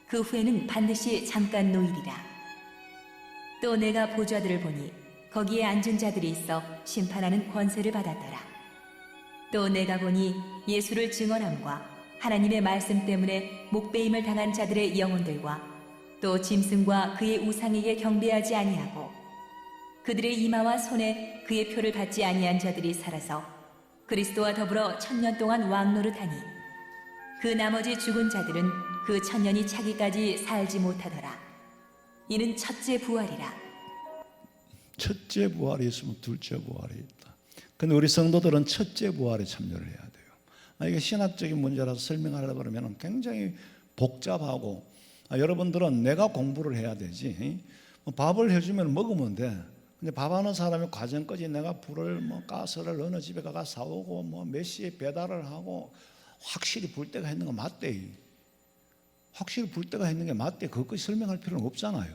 그 후에는 반드시 잠깐 노일이라. 또 내가 보좌들을 보니 거기에 앉은 자들이 있어 심판하는 권세를 받았더라. 또 내가 보니 예수를 증언함과 하나님의 말씀 때문에 목배임을 당한 자들의 영혼들과 또 짐승과 그의 우상에게 경배하지 아니하고 그들의 이마와 손에 그의 표를 받지 아니한 자들이 살아서 그리스도와 더불어 1000년 동안 왕노릇하니 그 나머지 죽은 자들은 그 1000년이 차기까지 살지 못하더라. 이는 첫째 부활이라. 첫째 부활이 있으면 둘째 부활이 있다. 근데 우리 성도들은 첫째 부활에 참여를 해야 돼요. 이게 신학적인 문제라서 설명하려고 그러면 굉장히 복잡하고, 여러분들은 내가 공부를 해야 되지. 밥을 해주면 먹으면 돼. 근데 밥하는 사람이 과정까지 내가 불을 가스를 어느 집에 가서 사오고 몇 시에 배달을 하고 확실히 불 때가 있는 거 맞대. 확실히 불 때가 있는 게 맞대. 그것까지 설명할 필요는 없잖아요.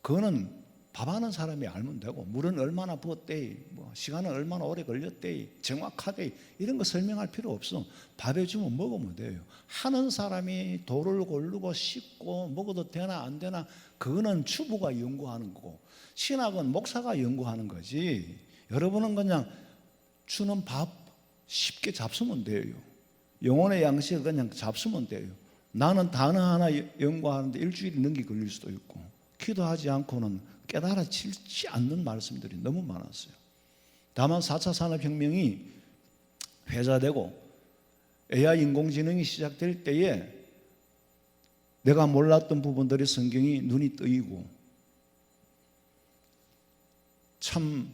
그거는 밥하는 사람이 알면 되고, 물은 얼마나 부었대, 시간은 얼마나 오래 걸렸대, 정확하대, 이런 거 설명할 필요 없어. 밥 해주면 먹으면 돼요. 하는 사람이 돌을 고르고 씻고 먹어도 되나 안 되나, 그거는 주부가 연구하는 거고, 신학은 목사가 연구하는 거지. 여러분은 그냥 주는 밥 쉽게 잡수면 돼요. 영혼의 양식을 그냥 잡수면 돼요. 나는 단어 하나 연구하는데 일주일이 넘게 걸릴 수도 있고, 기도하지 않고는 깨달아지지 않는 말씀들이 너무 많았어요. 다만 4차 산업혁명이 회자되고 AI 인공지능이 시작될 때에 내가 몰랐던 부분들이 성경이 눈이 뜨이고, 참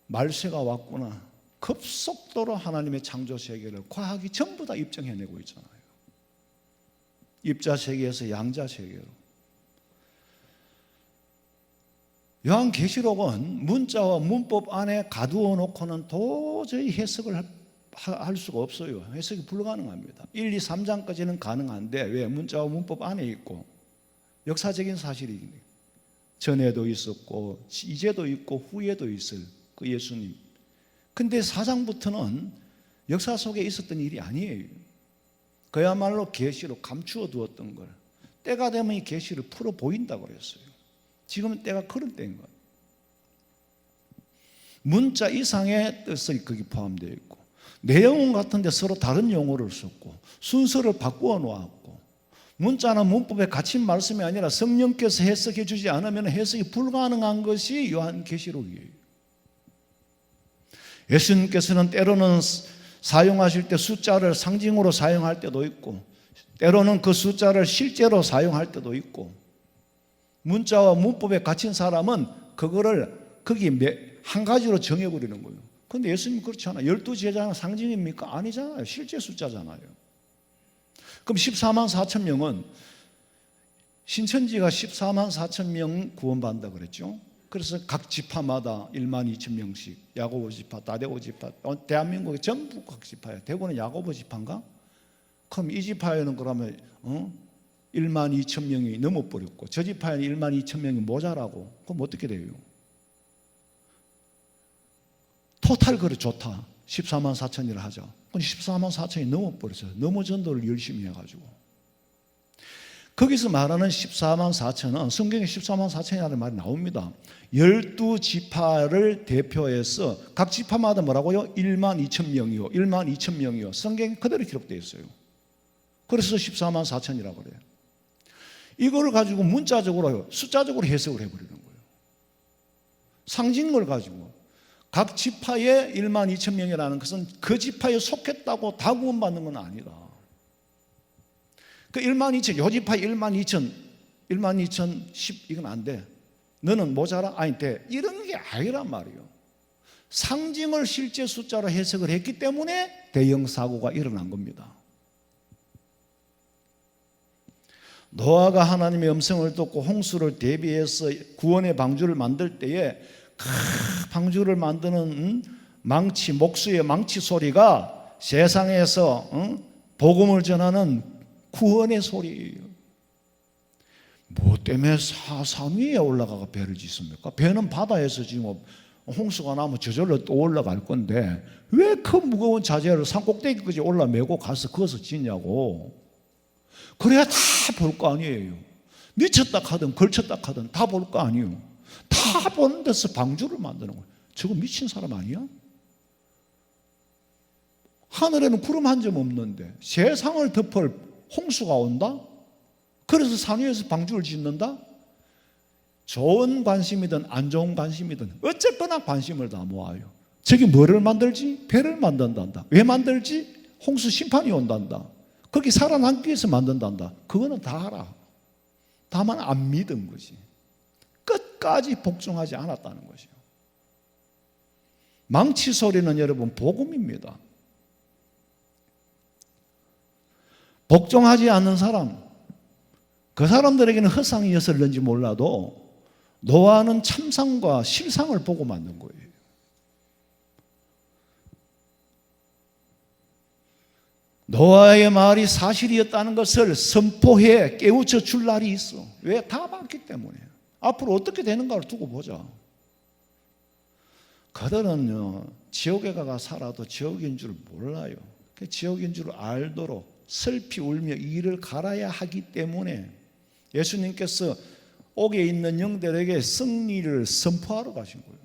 말세가 왔구나. 급속도로 하나님의 창조 세계를 과학이 전부 다 입증해내고 있잖아요. 입자 세계에서 양자 세계로. 요한계시록은 문자와 문법 안에 가두어 놓고는 도저히 해석을 할 수가 없어요. 해석이 불가능합니다. 1, 2, 3장까지는 가능한데, 왜? 문자와 문법 안에 있고 역사적인 사실이 전에도 있었고 이제도 있고 후에도 있을 그 예수님. 근데 4장부터는 역사 속에 있었던 일이 아니에요. 그야말로 계시로 감추어 두었던 걸 때가 되면 이 계시를 풀어 보인다고 그랬어요. 지금은 때가 그런 때인 거예요. 문자 이상의 뜻이 거기 포함되어 있고, 내용은 같은데 서로 다른 용어를 썼고, 순서를 바꾸어 놓았고, 문자나 문법에 갇힌 말씀이 아니라 성령께서 해석해 주지 않으면 해석이 불가능한 것이 요한계시록이에요. 예수님께서는 때로는 사용하실 때 숫자를 상징으로 사용할 때도 있고, 때로는 그 숫자를 실제로 사용할 때도 있고, 문자와 문법에 갇힌 사람은 그거를 거기 한 가지로 정해버리는 거예요. 그런데 예수님 그렇지 않아요. 12제자는 상징입니까? 아니잖아요. 실제 숫자잖아요. 그럼 14만 4천 명은 신천지가 14만 4천 명 구원받는다 그랬죠. 그래서 각 지파마다 1만 2천 명씩, 야고보 지파, 다데오 지파, 대한민국의 전부 각 지파예요. 대구는 야고보 지파인가? 그럼 이 지파에는 그러면 1만 2천 명이 넘어버렸고, 저 지파에는 1만 2천 명이 모자라고, 그럼 어떻게 돼요? 토탈 그래 좋다. 14만 4천이라 하죠. 그럼 14만 4천이 넘어버렸어요. 넘어 전도를 열심히 해가지고. 거기서 말하는 14만 4천은 성경에 14만 4천이라는 말이 나옵니다. 12지파를 대표해서 각 지파마다 뭐라고요? 1만 2천 명이요. 1만 2천 명이요. 성경에 그대로 기록되어 있어요. 그래서 14만 4천이라고 그래요. 이걸 가지고 문자적으로, 숫자적으로 해석을 해버리는 거예요. 상징을 가지고. 각 지파에 1만 2천 명이라는 것은 그 지파에 속했다고 다 구원받는 건 아니다. 그 1만 2천, 요지파이 1만 2천, 1만 2천 10 이건 안 돼. 너는 모자라? 아니 돼. 이런 게 아니란 말이에요. 상징을 실제 숫자로 해석을 했기 때문에 대형 사고가 일어난 겁니다. 노아가 하나님의 음성을 듣고 홍수를 대비해서 구원의 방주를 만들 때에 방주를 만드는 망치, 목수의 망치 소리가 세상에서 복음을 전하는 구원의 소리예요. 뭐 때문에 산 위에 올라가가 배를 짓습니까? 배는 바다에서 지금 홍수가 나면 저절로 또 올라갈 건데 왜 그 무거운 자재를 산 꼭대기까지 올라 메고 가서 거기서 짓냐고. 그래야 다 볼 거 아니에요. 미쳤다 하든 걸쳤다 하든 다 볼 거 아니에요. 다 보는 데서 방주를 만드는 거예요. 저거 미친 사람 아니야? 하늘에는 구름 한 점 없는데 세상을 덮을 홍수가 온다? 그래서 산 위에서 방주를 짓는다? 좋은 관심이든 안 좋은 관심이든 어쨌거나 관심을 다 모아요. 저기 뭐를 만들지? 배를 만든단다. 왜 만들지? 홍수 심판이 온단다. 거기 살아남기 위해서 만든단다. 그거는 다 알아. 다만 안 믿은 거지. 끝까지 복종하지 않았다는 것이요. 망치 소리는 여러분 복음입니다. 복종하지 않는 사람, 그 사람들에게는 허상이었을는지 몰라도 노아는 참상과 실상을 보고 만든 거예요. 노아의 말이 사실이었다는 것을 선포해 깨우쳐 줄 날이 있어. 왜? 다 봤기 때문에. 앞으로 어떻게 되는가를 두고 보자. 그들은요, 지옥에 가가 살아도 지옥인 줄 몰라요. 그 지옥인 줄 알도록 슬피 울며 이를 갈아야 하기 때문에 예수님께서 옥에 있는 영들에게 승리를 선포하러 가신 거예요.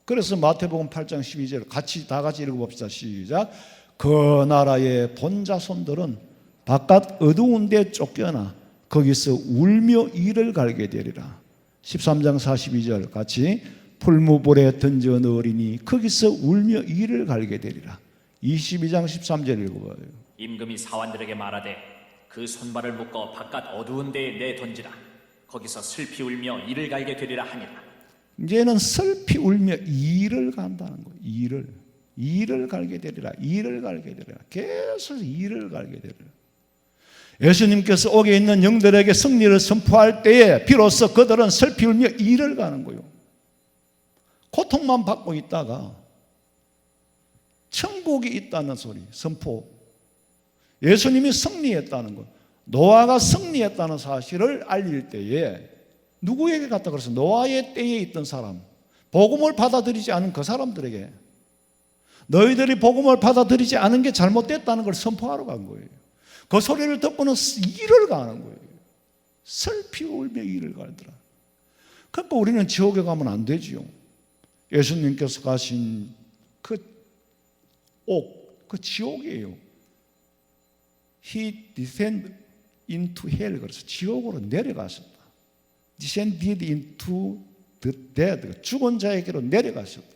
그래서 마태복음 8장 12절 다 같이 읽어봅시다. 시작. 그 나라의 본자손들은 바깥 어두운 데 쫓겨나 거기서 울며 이를 갈게 되리라. 13장 42절 같이 풀무불에 던져 넣으리니 거기서 울며 이를 갈게 되리라. 22장 13절 읽어봐요. 임금이 사환들에게 말하되 그 손발을 묶어 바깥 어두운 데에 내던지라. 거기서 슬피 울며 이를 갈게 되리라 하니라. 이제는 슬피 울며 이를 간다는 거예요. 이를 갈게 되리라. 이를 갈게 되리라. 계속 이를 갈게 되리라. 예수님께서 옥에 있는 영들에게 승리를 선포할 때에 비로소 그들은 슬피 울며 이를 가는 거예요. 고통만 받고 있다가 천국이 있다는 소리 선포. 예수님이 승리했다는 것, 노아가 승리했다는 사실을 알릴 때에 누구에게 갔다 그래서 노아의 때에 있던 사람, 복음을 받아들이지 않은 그 사람들에게 너희들이 복음을 받아들이지 않은 게 잘못됐다는 걸 선포하러 간 거예요. 그 소리를 듣고는 이를 가는 거예요. 슬피 울며 이를 갈더라. 그러니까 우리는 지옥에 가면 안 되지요. 예수님께서 가신 그 옥, 그 지옥이에요. He descended into hell. 그래서 지옥으로 내려가셨다. Descended into the dead. 죽은 자에게로 내려가셨다.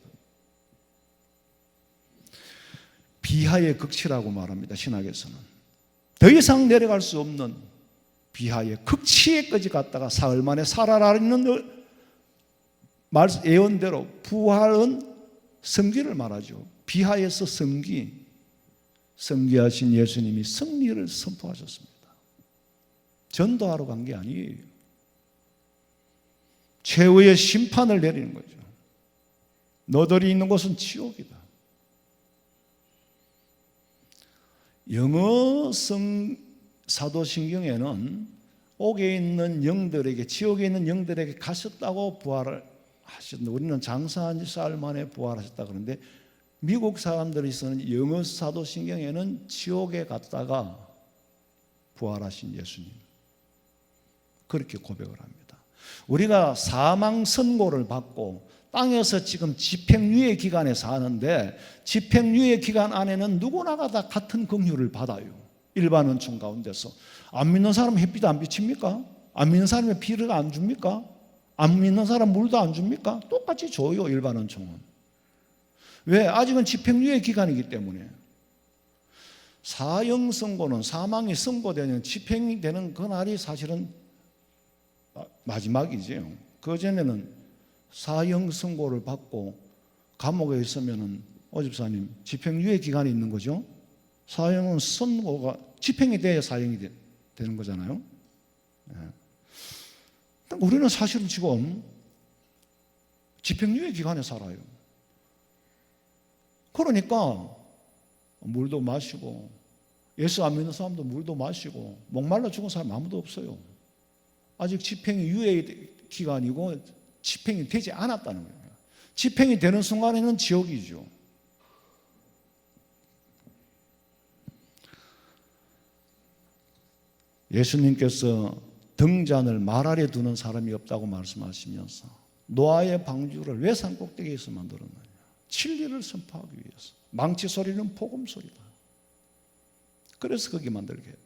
비하의 극치라고 말합니다. 신학에서는. 더 이상 내려갈 수 없는 비하의 극치에까지 갔다가 사흘 만에 살아나는 예언대로 부활은 성기를 말하죠. 비하에서 성기. 성기하신 예수님이 승리를 선포하셨습니다. 전도하러 간 게 아니에요. 최후의 심판을 내리는 거죠. 너들이 있는 곳은 지옥이다. 영어 사도신경에는 옥에 있는 영들에게, 지옥에 있는 영들에게 가셨다고 부활을 하셨는데 우리는 장사한 지 사흘 만에 부활하셨다 그러는데 미국 사람들이 쓰는 영어 사도신경에는 지옥에 갔다가 부활하신 예수님 그렇게 고백을 합니다. 우리가 사망 선고를 받고 땅에서 지금 집행유예 기간에 사는데 집행유예 기간 안에는 누구나가 다 같은 긍휼을 받아요. 일반 은총 가운데서. 안 믿는 사람 햇빛 안 비칩니까? 안 믿는 사람이 비를 안 줍니까? 안 믿는 사람 물도 안 줍니까? 똑같이 줘요. 일반 은총은. 왜? 아직은 집행유예 기간이기 때문에. 사형 선고는 사망이 선고되는 집행이 되는 그날이 사실은 마지막이지요. 그전에는 사형 선고를 받고 감옥에 있으면은 오집사님 집행유예 기간이 있는 거죠. 사형은 선고가 집행이 돼야 사형이 되는 거잖아요. 우리는 사실은 지금 집행유예 기간에 살아요. 그러니까 물도 마시고 예수 안 믿는 사람도 물도 마시고 목말라 죽은 사람 아무도 없어요. 아직 집행이 유예 기간이고 집행이 되지 않았다는 거예요. 집행이 되는 순간에는 지옥이죠. 예수님께서 등잔을 말 아래 두는 사람이 없다고 말씀하시면서 노아의 방주를 왜 산 꼭대기에서 만들었느냐? 진리를 선포하기 위해서. 망치 소리는 복음 소리다. 그래서 거기 만들게 했다.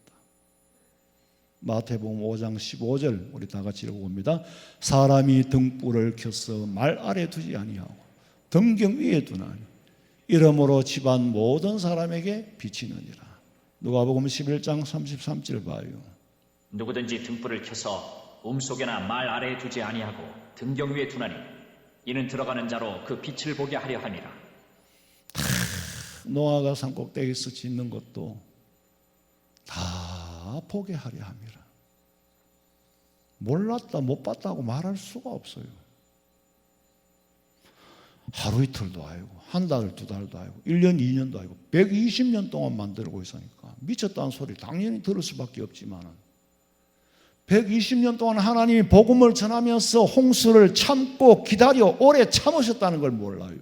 마태복음 5장 15절 우리 다 같이 읽어봅니다. 사람이 등불을 켜서 말 아래 두지 아니하고 등경 위에 두나니 이러므로 집안 모든 사람에게 비치느니라. 누가복음 11장 33절 봐요. 누구든지 등불을 켜서 움속에나 말 아래에 두지 아니하고 등경 위에 두나니 이는 들어가는 자로 그 빛을 보게 하려 함이라. 노아가 산 꼭대기에서 짓는 것도 다 보게 하려 함이라. 몰랐다 못 봤다고 말할 수가 없어요. 하루 이틀도 아니고 한 달, 두 달도 아니고 1년, 2년도 아니고 120년 동안 만들고 있으니까 미쳤다는 소리 당연히 들을 수밖에 없지만 120년 동안 하나님이 복음을 전하면서 홍수를 참고 기다려 오래 참으셨다는 걸 몰라요.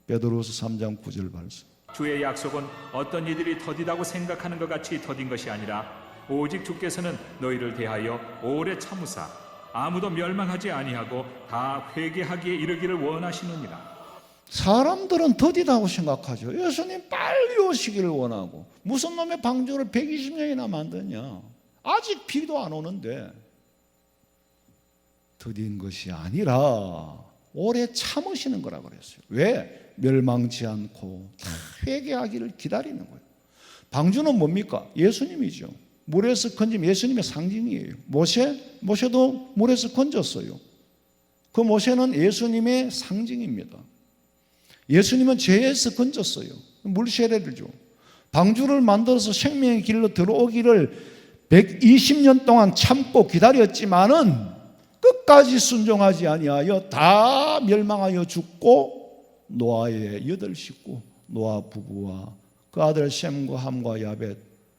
베드로서 3장 9절 말씀. 주의 약속은 어떤 이들이 더디다고 생각하는 것 같이 더딘 것이 아니라 오직 주께서는 너희를 대하여 오래 참으사 아무도 멸망하지 아니하고 다 회개하기에 이르기를 원하시느니라. 사람들은 더디다고 생각하죠. 예수님 빨리 오시기를 원하고 무슨 놈의 방주를 120년이나 만드냐. 아직 비도 안 오는데 더딘 것이 아니라 오래 참으시는 거라 그랬어요. 왜? 멸망치 않고 다 회개하기를 기다리는 거예요. 방주는 뭡니까? 예수님이죠. 물에서 건진 예수님의 상징이에요. 모세도 물에서 건졌어요. 그 모세는 예수님의 상징입니다. 예수님은 죄에서 건졌어요. 물세례를죠. 방주를 만들어서 생명의 길로 들어오기를 120년 동안 참고 기다렸지만은 끝까지 순종하지 아니하여 다 멸망하여 죽고 노아의 8 식구, 노아 부부와 그 아들 셈과 함과 야벳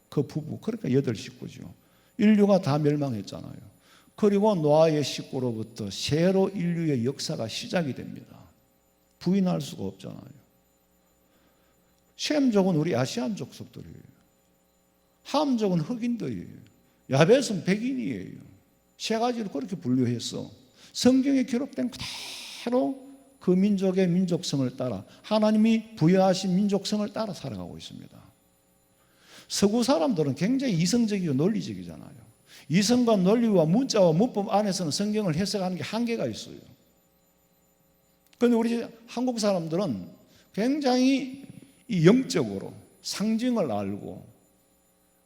그 부부, 그러니까 8 식구죠. 인류가 다 멸망했잖아요. 그리고 노아의 식구로부터 새로 인류의 역사가 시작이 됩니다. 부인할 수가 없잖아요. 셈족은 우리 아시안족 속들이에요. 함족은 흑인들이에요. 야벳은 백인이에요. 세 가지로 그렇게 분류했어. 성경에 기록된 그대로 그 민족의 민족성을 따라 하나님이 부여하신 민족성을 따라 살아가고 있습니다. 서구 사람들은 굉장히 이성적이고 논리적이잖아요. 이성과 논리와 문자와 문법 안에서는 성경을 해석하는 게 한계가 있어요. 그런데 우리 한국 사람들은 굉장히 영적으로 상징을 알고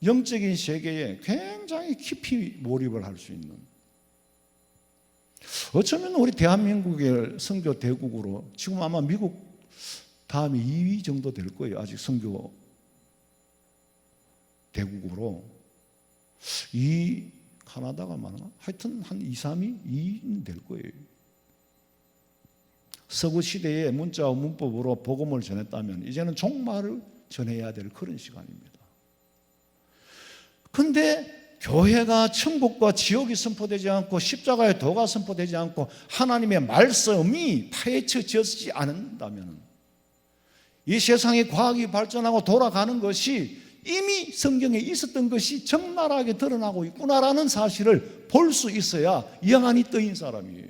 영적인 세계에 굉장히 깊이 몰입을 할 수 있는, 어쩌면 우리 대한민국의 선교 대국으로 지금 아마 미국 다음에 2위 정도 될 거예요. 아직 선교 대국으로. 카나다가 많나? 하여튼 한 2, 3위? 2위는 될 거예요. 서구 시대에 문자와 문법으로 복음을 전했다면 이제는 종말을 전해야 될 그런 시간입니다. 근데 교회가 천국과 지옥이 선포되지 않고 십자가의 도가 선포되지 않고 하나님의 말씀이 파헤쳐지지 않는다면 이 세상의 과학이 발전하고 돌아가는 것이 이미 성경에 있었던 것이 적나라하게 드러나고 있구나라는 사실을 볼 수 있어야 영안이 떠인 사람이에요.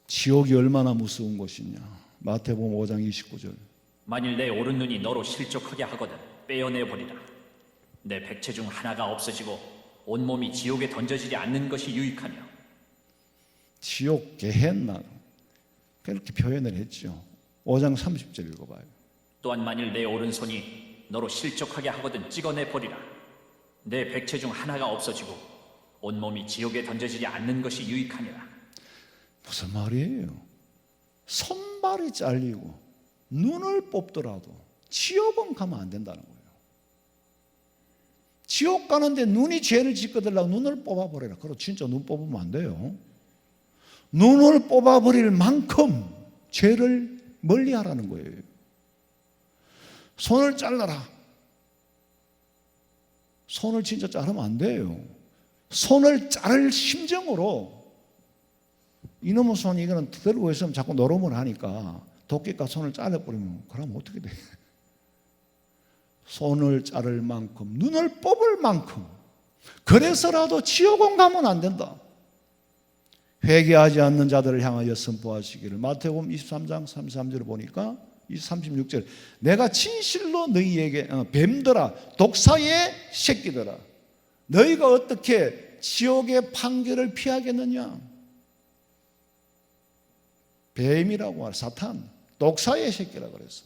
지옥이 얼마나 무서운 것이냐. 마태복음 5장 29절. 만일 내 오른 눈이 너로 실족하게 하거든 빼어내버리라. 내 백체 중 하나가 없어지고 온몸이 지옥에 던져지지 않는 것이 유익하며. 지옥 게헨나 그렇게 표현을 했죠. 5장 30절 읽어봐요. 또한 만일 내 오른손이 너로 실족하게 하거든 찍어내 버리라. 내 백체 중 하나가 없어지고 온몸이 지옥에 던져지지 않는 것이 유익하니라. 무슨 말이에요? 손발이 잘리고 눈을 뽑더라도 지옥은 가면 안 된다는 거예요. 지옥 가는데 눈이 죄를 짓거들라고 눈을 뽑아버려라. 그럼 진짜 눈 뽑으면 안 돼요. 눈을 뽑아버릴 만큼 죄를 멀리하라는 거예요. 손을 잘라라. 손을 진짜 자르면 안 돼요. 손을 자를 심정으로 이놈의 손이 이거는 들고 있으면 자꾸 노름을 하니까 도끼가 손을 잘라버리면 그러면 어떻게 돼? 손을 자를 만큼, 눈을 뽑을 만큼, 그래서라도 지옥은 가면 안 된다. 회개하지 않는 자들을 향하여 선포하시기를. 마태복음 23장 33절을 보니까 36절, 내가 진실로 너희에게 뱀들아 독사의 새끼들아 너희가 어떻게 지옥의 판결을 피하겠느냐. 뱀이라고 말, 사탄 독사의 새끼라 그랬어.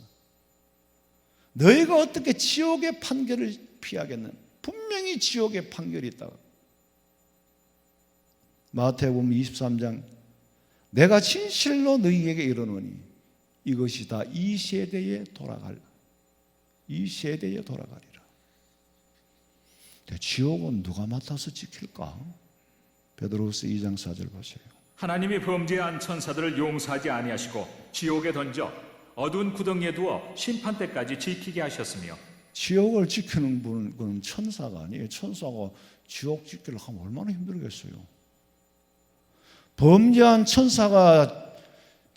너희가 어떻게 지옥의 판결을 피하겠느냐. 분명히 지옥의 판결이 있다. 마태복음 23장, 내가 진실로 너희에게 이르노니 이것이 다 이 세대에 돌아가리라. 지옥은 누가 맡아서 지킬까? 베드로후서 2장 4절 보세요. 하나님이 범죄한 천사들을 용서하지 아니하시고 지옥에 던져 어두운 구덩이에 두어 심판 때까지 지키게 하셨으며. 지옥을 지키는 분은 천사가 아니에요. 천사가 지옥 지키려고 하면 얼마나 힘들겠어요. 범죄한 천사가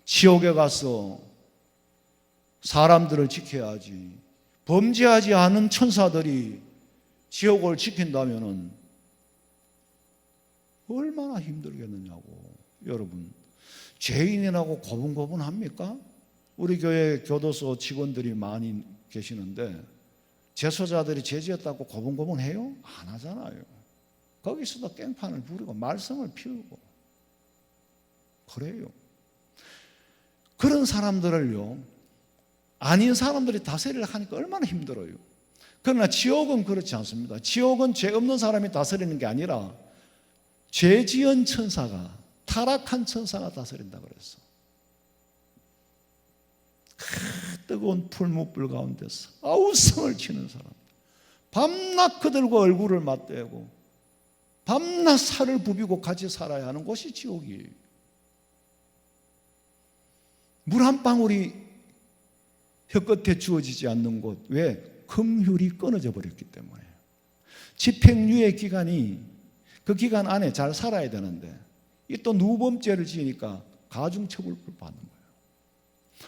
지옥에 가서 사람들을 지켜야지, 범죄하지 않은 천사들이 지옥을 지킨다면 얼마나 힘들겠느냐고. 여러분, 죄인이라고 고분고분합니까? 우리 교회 교도소 직원들이 많이 계시는데 재소자들이 죄지었다고 고분고분해요? 안 하잖아요. 거기서도 깽판을 부리고 말썽을 피우고 그래요. 그런 사람들을요, 아닌 사람들이 다스리려 하니까 얼마나 힘들어요. 그러나 지옥은 그렇지 않습니다. 지옥은 죄 없는 사람이 다스리는 게 아니라 죄 지은 천사가, 타락한 천사가 다스린다 그랬어. 뜨거운 풀무불 가운데서 아우성을 치는 사람, 밤낮 그들과 얼굴을 맞대고 밤낮 살을 부비고 같이 살아야 하는 곳이 지옥이에요. 물 한 방울이 혀끝에 주어지지 않는 곳. 왜? 긍휼이 끊어져 버렸기 때문에. 집행유예 기간이, 그 기간 안에 잘 살아야 되는데 이 또 누범죄를 지으니까 가중처벌을 받는 거예요.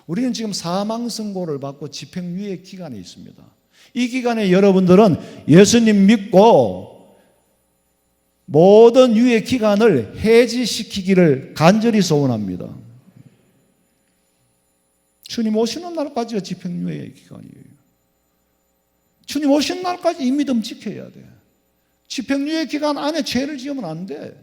우리는 지금 사망선고를 받고 집행유예 기간에 있습니다. 이 기간에 여러분들은 예수님 믿고 모든 유예 기간을 해지시키기를 간절히 소원합니다. 주님 오시는 날까지가 집행유예 기간이에요. 주님 오시는 날까지 이 믿음 지켜야 돼. 집행유예 기간 안에 죄를 지으면 안 돼.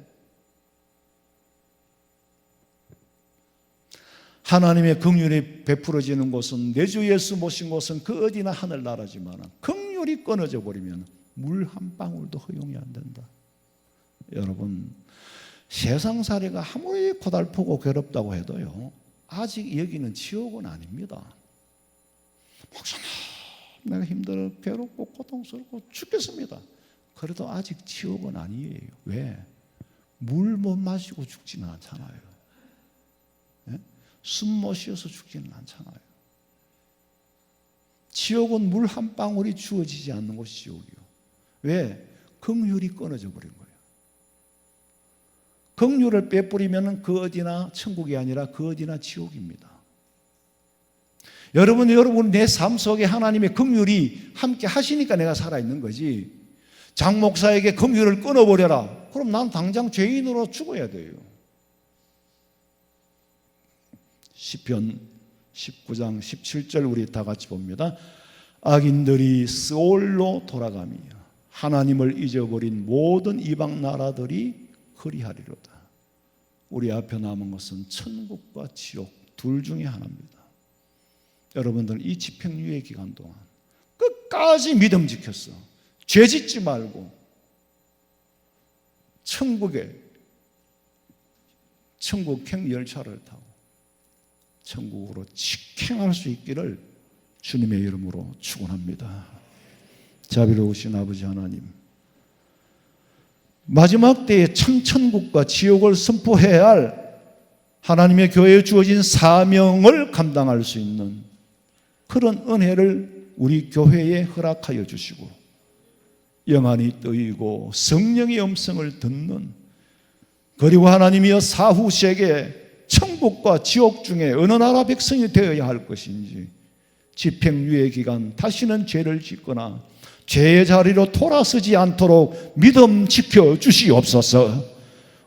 하나님의 긍휼이 베풀어지는 곳은, 내 주 예수 모신 곳은 그 어디나 하늘나라지만 긍휼이 끊어져 버리면 물 한 방울도 허용이 안 된다. 여러분, 세상살이가 아무리 고달프고 괴롭다고 해도요, 아직 여기는 지옥은 아닙니다. 목사님, 내가 힘들어 괴롭고 고통스럽고 죽겠습니다. 그래도 아직 지옥은 아니에요. 왜? 물 못 마시고 죽지는 않잖아요. 예? 숨 못 쉬어서 죽지는 않잖아요. 지옥은 물 한 방울이 주어지지 않는 곳이 지옥이요. 왜? 긍휼이 끊어져 버린 거예요. 긍휼을 빼뿌리면 그 어디나 천국이 아니라 그 어디나 지옥입니다. 여러분 내 삶 속에 하나님의 긍휼이 함께 하시니까 내가 살아있는 거지. 장 목사에게 긍휼을 끊어버려라, 그럼 난 당장 죄인으로 죽어야 돼요. 시편 19장 17절 우리 다 같이 봅니다. 악인들이 스올로 돌아가며 하나님을 잊어버린 모든 이방 나라들이 그리하리로다. 우리 앞에 남은 것은 천국과 지옥 둘 중에 하나입니다. 여러분들 이 집행유예 기간 동안 끝까지 믿음 지켰어. 죄 짓지 말고 천국행 열차를 타고 천국으로 직행할 수 있기를 주님의 이름으로 축원합니다. 자비로우신 아버지 하나님, 마지막 때에 참천국과 지옥을 선포해야 할 하나님의 교회에 주어진 사명을 감당할 수 있는 그런 은혜를 우리 교회에 허락하여 주시고, 영안이 뜨이고 성령의 음성을 듣는, 그리고 하나님이여 사후 세계 천국과 지옥 중에 어느 나라 백성이 되어야 할 것인지, 집행유예 기간 다시는 죄를 짓거나 죄의 자리로 돌아서지 않도록 믿음 지켜 주시옵소서.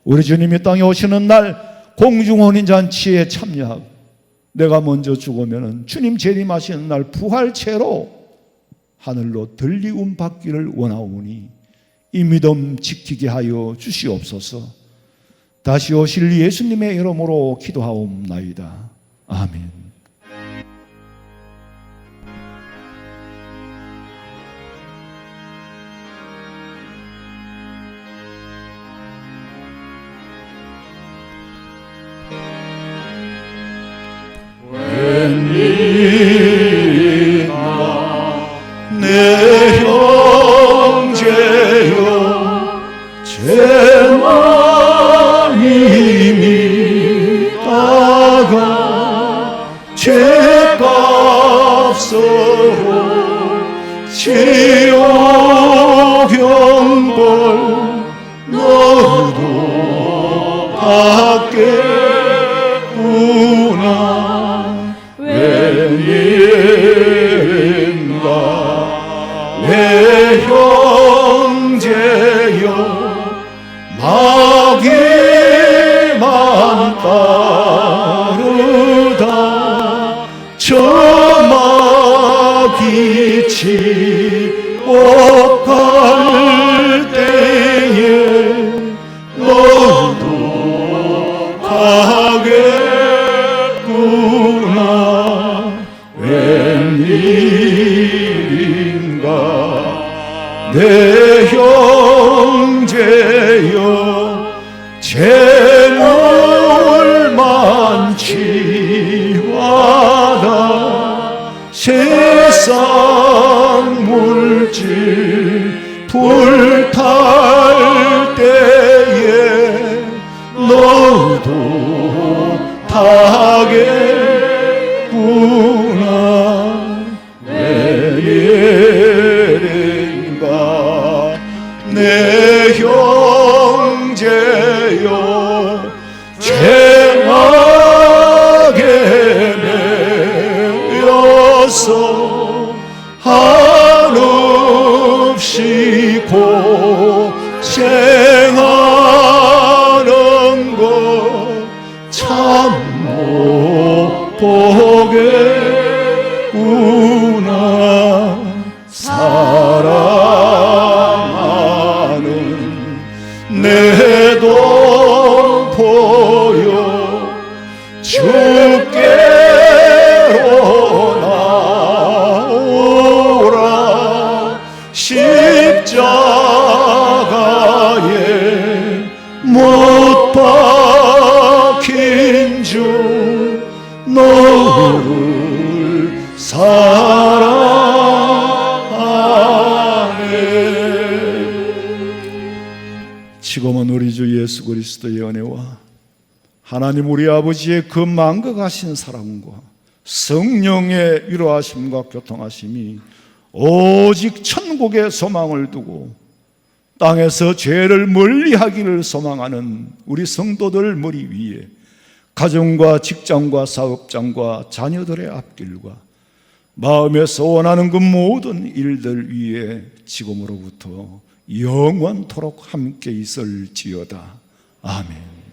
우리 주님이 땅에 오시는 날 공중혼인잔치에 참여하고 내가 먼저 죽으면 주님 재림하시는 날 부활체로 하늘로 들리움 받기를 원하오니 이 믿음 지키게 하여 주시옵소서. 다시 오실 예수님의 이름으로 기도하옵나이다. 아멘. 내 형제여, 제 마음이 다가 죄값으로 지옥 형벌 너도 받겠구나. 웬일인가 내 형제여, 마귀만 따르다 저 마귀 지옥 갈 때에 너도 가겠구나. 웬일인가 내 형제여, 죄를 만취하다 세상 물질 불탈 때에 너도 타겠구나. 웬일인가 내 형제여, 죄악에 매여서 한없이 고생하는 것 참 못 보겠구나. 사랑하는 내 동포여, 주께로 나오라. 십자가에 못 박힌 주 너를 사랑하네. 지금은 우리 주 예수 그리스도의 은혜와 하나님 우리 아버지의 그 만극하신 사랑과 성령의 위로하심과 교통하심이 오직 천국의 소망을 두고 땅에서 죄를 멀리하기를 소망하는 우리 성도들 머리 위에 가정과 직장과 사업장과 자녀들의 앞길과 마음에서 원하는 그 모든 일들 위에 지금으로부터 영원토록 함께 있을지어다. 아멘.